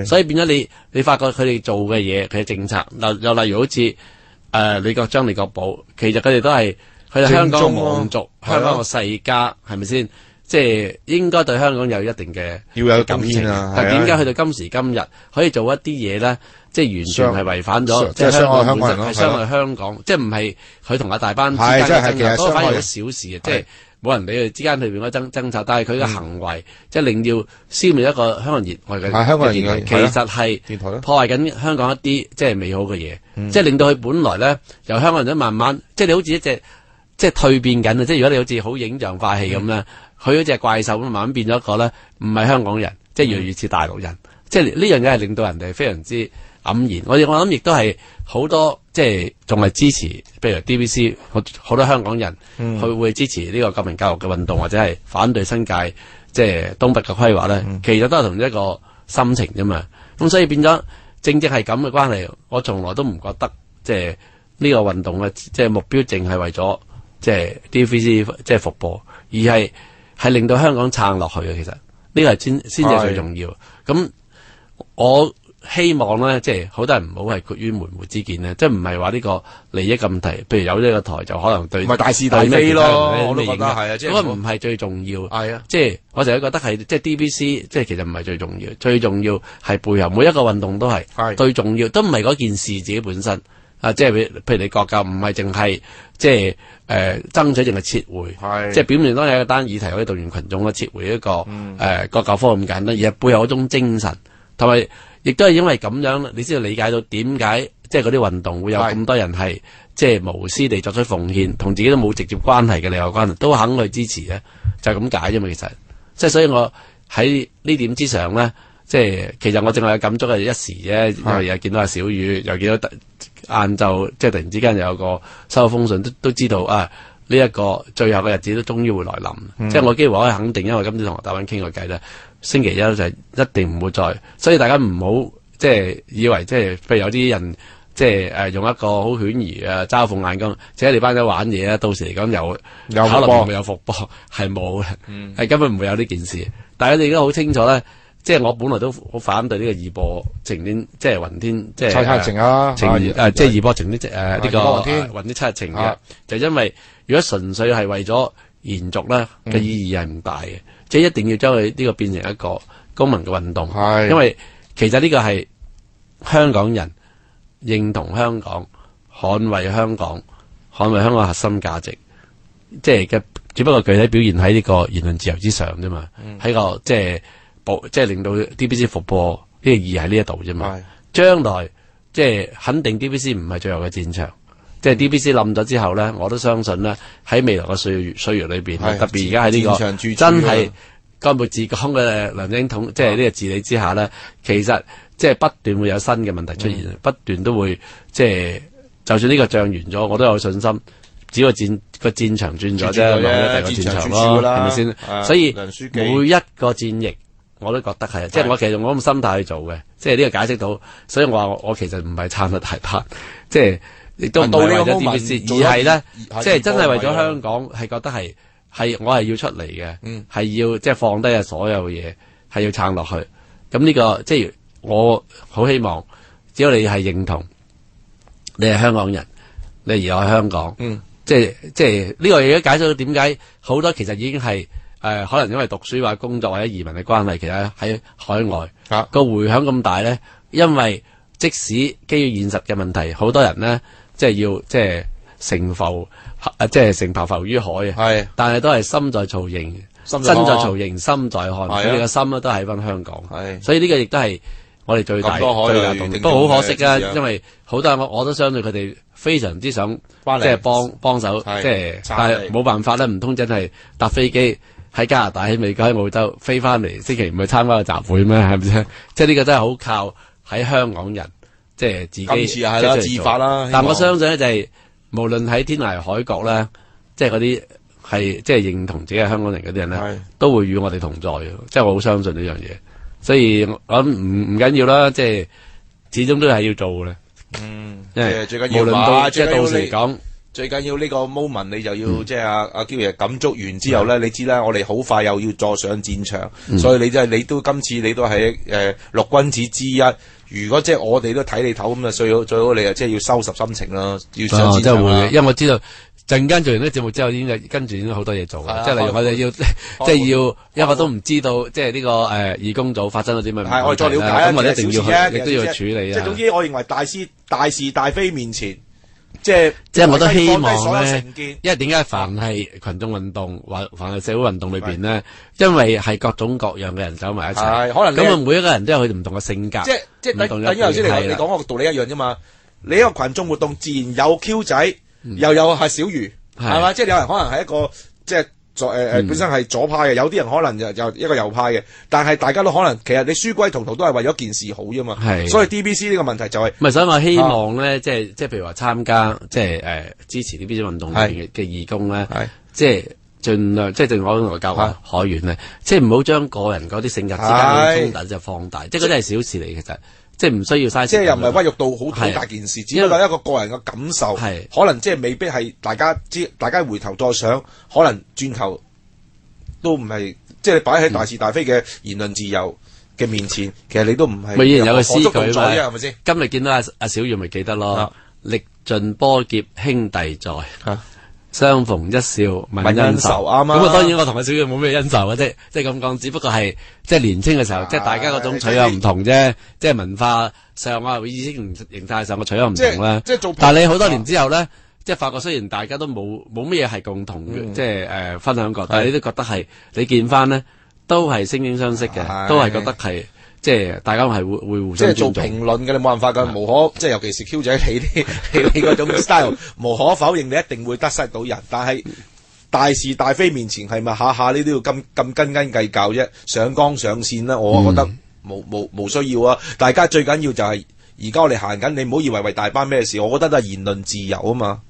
Speaker 11: 度，所以變咗你發覺佢哋做嘅嘢，佢嘅政策，又例如好似李國章、李國寶，其實佢哋都係佢哋香港嘅皇族、香港嘅世家，係咪先？即係應該對香港有一定嘅
Speaker 9: 要有
Speaker 11: 感情啊！但點解去到今時今日可以做一啲嘢咧？即係完全係違反咗，即係傷害香港人咯，係傷害香港，即係唔係佢同阿大班之間嘅爭拗，嗰個反而係小事嘅，即係冇人理佢之間裏邊嗰爭吵，但係佢嘅行為即係令到消滅一個香港人熱愛嘅香港人，其實係破壞緊香港一啲即係美好嘅嘢，即係令到佢本來咧由香港人都慢慢，即係你好似一隻即係蛻變緊啊！即係如果你好似好影像化戲咁咧，佢嗰隻怪獸咁慢慢變咗一個咧唔係香港人，即係越嚟越似大陸人，即係呢樣嘢係令到人哋非常之黯然。我諗亦都係好多即係仲係支持，譬如 DBC 好多香港人佢會支持呢個國民教育嘅運動，或者係反對新界即係東北嘅規劃咧，其實都係同一個心情啫嘛。咁所以變咗正係咁嘅關係，我從來都唔覺得即係呢個運動嘅即係目標淨係為咗即係 DBC 即係復播，而係令到香港撐落去嘅。其實呢個係先至最重要。咁我希望咧，即係好多人唔好係豁於門戶之見咧，即係唔係話呢個利益咁提，譬如有呢個台就可能對，唔係大是大非咯，我都覺得係啊，即係嗰個唔係最重要，係啊，即係我成日覺得係即係 DBC，即係其實唔係最重要，最重要係背後每一個運動都係最重要，都唔係嗰件事自己本身啊，即係譬如你國教唔係淨係即係爭取淨係撤回，即係表面當有一單議題可以動員群眾咧撤回一個國教科咁簡單，而係背後嗰種精神同埋。亦都係因為咁樣，你先要理解到點解即係嗰啲運動會有咁多人係即係無私地作出奉獻，同自己都冇直接關係嘅利害關係，都肯去支持咧，就係咁解啫嘛。其實即係所以我喺呢點之上咧，即係其實我淨係有感觸係一時啫，因為又見到阿小雨，又見到晏晝即係突然之間有個收到封信，都知道啊呢一個最後嘅日子都終於會來臨。即係我幾乎可以肯定，因為今朝同大灣傾過偈咧。星期一就一定唔會再，所以大家唔好即係以為即係，譬如有啲人即係用一個好犬儒啊、嘲諷眼光，即係你班友玩嘢啊，到時嚟講有可能會唔會有復播，係冇嘅，係根本唔會有呢件事。大家哋都好清楚咧，即係我本來都好反對呢個二播晴天，即係雲天，即係七日晴啊，即係二播晴天呢個雲天七日晴嘅，就因為如果純粹係為咗延續咧嘅意義係唔大嘅。即係一定要將佢呢個變成一個公民嘅運動，因為其實呢個係香港人認同香港、捍衛香港、捍衛香港核心價值，即係嘅，只不過具體表現喺呢個言論自由之上啫嘛。喺個即係令到 DBC 復播呢個意義喺呢一度啫嘛。將來即係肯定 DBC 唔係最後嘅戰場，即係 DBC 冧咗之後咧，我都相信咧喺未來嘅歲月裏邊，特別而家喺呢個真係幹部治港嘅梁振英即係呢個治理之下咧，其實即係不斷會有新嘅問題出現，不斷都會即係就算呢個仗完咗，我都有信心，只要個戰場轉咗啫，落咗第二個戰場咯，係咪先？所以每一個戰役我都覺得係，即係我其實我咁心態去做嘅，即係呢個解釋到，所以我話我其實唔係撐得大拍，即係亦都唔係為咗 DBC， 而係咧，即係真係為咗香港，係覺得係我係要出嚟嘅，係要即係放低所有嘢，係要撐落去。咁呢個即係我好希望，只要你係認同，你係香港人，你而我喺香港，即係呢個嘢解釋到點解好多其實已經係可能因為讀書或者工作或者移民嘅關係，其實喺海外個回響咁大咧，因為即使基於現實嘅問題，好多人咧即係要即係成浮浮於海啊，但係都係心在曹營，身在曹營心在漢，佢哋嘅心咧都係翻香港，所以呢個亦都係我哋最大動力。不過好可惜啊，因為好多人我都相信佢哋非常之想即係幫手，即係但係冇辦法咧，唔通真係搭飛機喺加拿大、喺美國、喺澳洲飛翻嚟星期五去參加個集會咩？係咪先？即係呢個真係好靠喺香港人即係自己今次係啦自發啦。但我相信咧就係無論喺天涯海角咧，即係嗰啲係即係認同自己係香港人嗰啲人咧，都會與我哋同在嘅。即係我好相信呢樣嘢，所以我諗唔緊要啦，即係始終都係要做嘅。因為
Speaker 9: 最緊要
Speaker 11: 無論到即係到時嚟講。
Speaker 9: 最緊要呢個 moment 你就要即係阿嬌爺感觸完之後咧，你知啦，我哋好快又要再上戰場，所以你真係你都今次你都係六君子之一。如果即係我哋都睇你頭咁啊，最好你啊即係要收拾心情啦，要上戰場啦。
Speaker 11: 因為我知道陣間做完呢節目之後，已經跟住已經好多嘢做啦。即係例如我哋要即係要，因為我都唔知道即係呢個義工組發生咗啲乜嘢，
Speaker 9: 我再了解啊，
Speaker 11: 咁我一定要去，亦都要處理啊。
Speaker 9: 即係總之，我認為大是大非面前。即係
Speaker 11: 我都希望咧，因為點解凡係群眾運動或凡係社會運動裏邊咧，因為係各種各樣嘅人走埋一齊，可能咁啊，每一個人都有佢唔同嘅性格，
Speaker 9: 即係等於頭先你講嗰個道理一樣啫嘛。你一個群眾活動自然有 Q 仔，又有係小魚，係嘛？即係有人可能係一個即係本身係左派嘅，有啲人可能又一個右派嘅，但係大家都可能其實你書歸途都係為咗件事好啫嘛。所以 DBC 呢個問題就係
Speaker 11: 唔係，所以我希望咧，即係譬如話參加即係支持 DBC 運動嘅義工咧，即係盡量即係正如我同佢教海員咧，即係唔好將個人嗰啲性格之間嘅衝突就放大，即係嗰啲係小事嚟嘅，其實。即係唔需要嘥，
Speaker 9: 即係又唔係屈辱到好大件事，只不過一個個人嘅感受，可能即係未必係大家回頭再想，可能轉頭都唔係，即係擺喺大是大非嘅言論自由嘅面前，其實你都唔係。咪以前有個詩句嘛，係咪先？
Speaker 11: 今日見到阿小月咪記得咯，歷盡波劫兄弟在。相逢一笑泯恩仇，啱啊！咁啊，當然我同阿小月冇咩恩仇嘅啫，即係咁講，只不過係即係年輕嘅時候，即係大家嗰種取向唔同啫，即係文化上啊、意識形態上嘅取向唔同啦。但係你好多年之後咧，即係發覺雖然大家都冇乜嘢係共同嘅，即係分享過，但係你都覺得係你見翻咧，都係惺惺相惜嘅，都係覺得係。即係大家係會互相尊重。即係做評論嘅，你冇辦法㗎，無可即係尤其是 Q 仔你嗰種 style， 無可否認你一定會得失到人。但係大是大非面前係咪下下你都要咁斤斤計較啫？上綱上線啦，我覺得冇需要啊！大家最緊要就係而家我哋行緊，你唔好以為為大班咩事，我覺得都係言論自由啊嘛，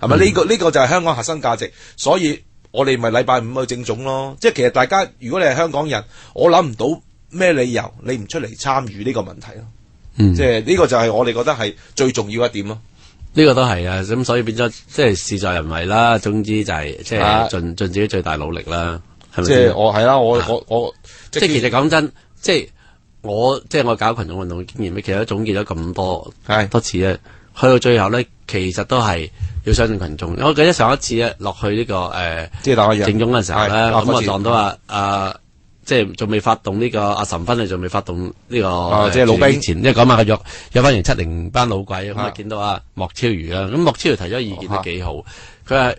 Speaker 11: 係咪？呢個就係香港核心價值，所以我哋咪禮拜五去政總咯。即係其實大家如果你係香港人，我諗唔到。咩理由你唔出嚟參與呢個問題咯？即係呢個就係我哋覺得係最重要一點咯。呢個都係啊，咁所以變咗即係事在人為啦。總之就係即係盡自己最大努力啦，係咪先？
Speaker 9: 即係我係啦，我
Speaker 11: 即係其實講真，即係我搞群眾運動嘅經驗咧，其實都總結咗咁多次咧，去到最後咧，其實都係要相信群眾。我記得上一次咧落去呢個
Speaker 9: 即係
Speaker 11: 政總嘅時候咧，咁我撞到即係仲未發動呢個阿岑芬，仲未發動呢個
Speaker 9: 即係老兵
Speaker 11: 前，因為嗰晚佢約翻完70班老鬼，咁啊見到阿莫超瑜啦，咁莫超瑜提咗意見都幾好。佢話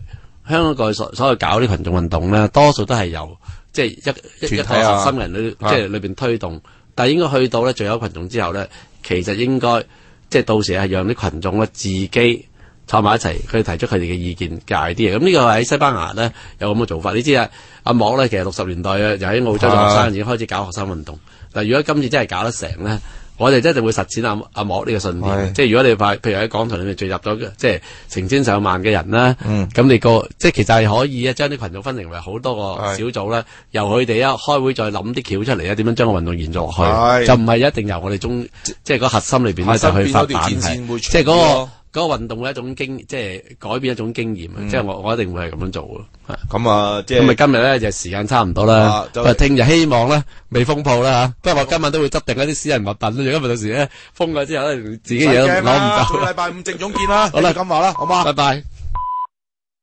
Speaker 11: 香港過去所謂搞啲群眾運動咧，多數都係由即係一個核心人即係裏邊推動，但係應該去到咧最後群眾之後咧，其實應該即係到時係讓啲群眾咧自己坐埋一齊，佢提出佢哋嘅意見嘅 idea。咁呢個喺西班牙咧有咁嘅做法。你知啊，阿莫咧其實60年代啊，就喺澳洲嘅學生已經開始搞學生運動。嗱，如果今次真係搞得成咧，我哋真係會實踐阿莫呢個信念。即係如果你譬如喺講台裏面聚集咗即係成千上萬嘅人啦，咁你即係其實係可以將啲群組分成為好多個小組啦，由佢哋開會再諗啲橋出嚟啊，點樣將個運動延續落去，就唔係一定由我哋即係個核心裏邊咧就去發版係，即係嗰個運動嘅一種即係改變一種經驗，即係我一定會係咁樣做嘅。
Speaker 9: 咁啊，即係
Speaker 11: 咁今日咧就時間差唔多啦。聽日希望咧未封鋪啦嚇，不過我今晚都會執定一啲私人物品，因為到時咧封咗之後咧自己嘢都攞唔到。
Speaker 9: 禮拜五正總見啦，
Speaker 11: 好啦，
Speaker 9: 咁話啦，好嘛？
Speaker 11: 拜拜。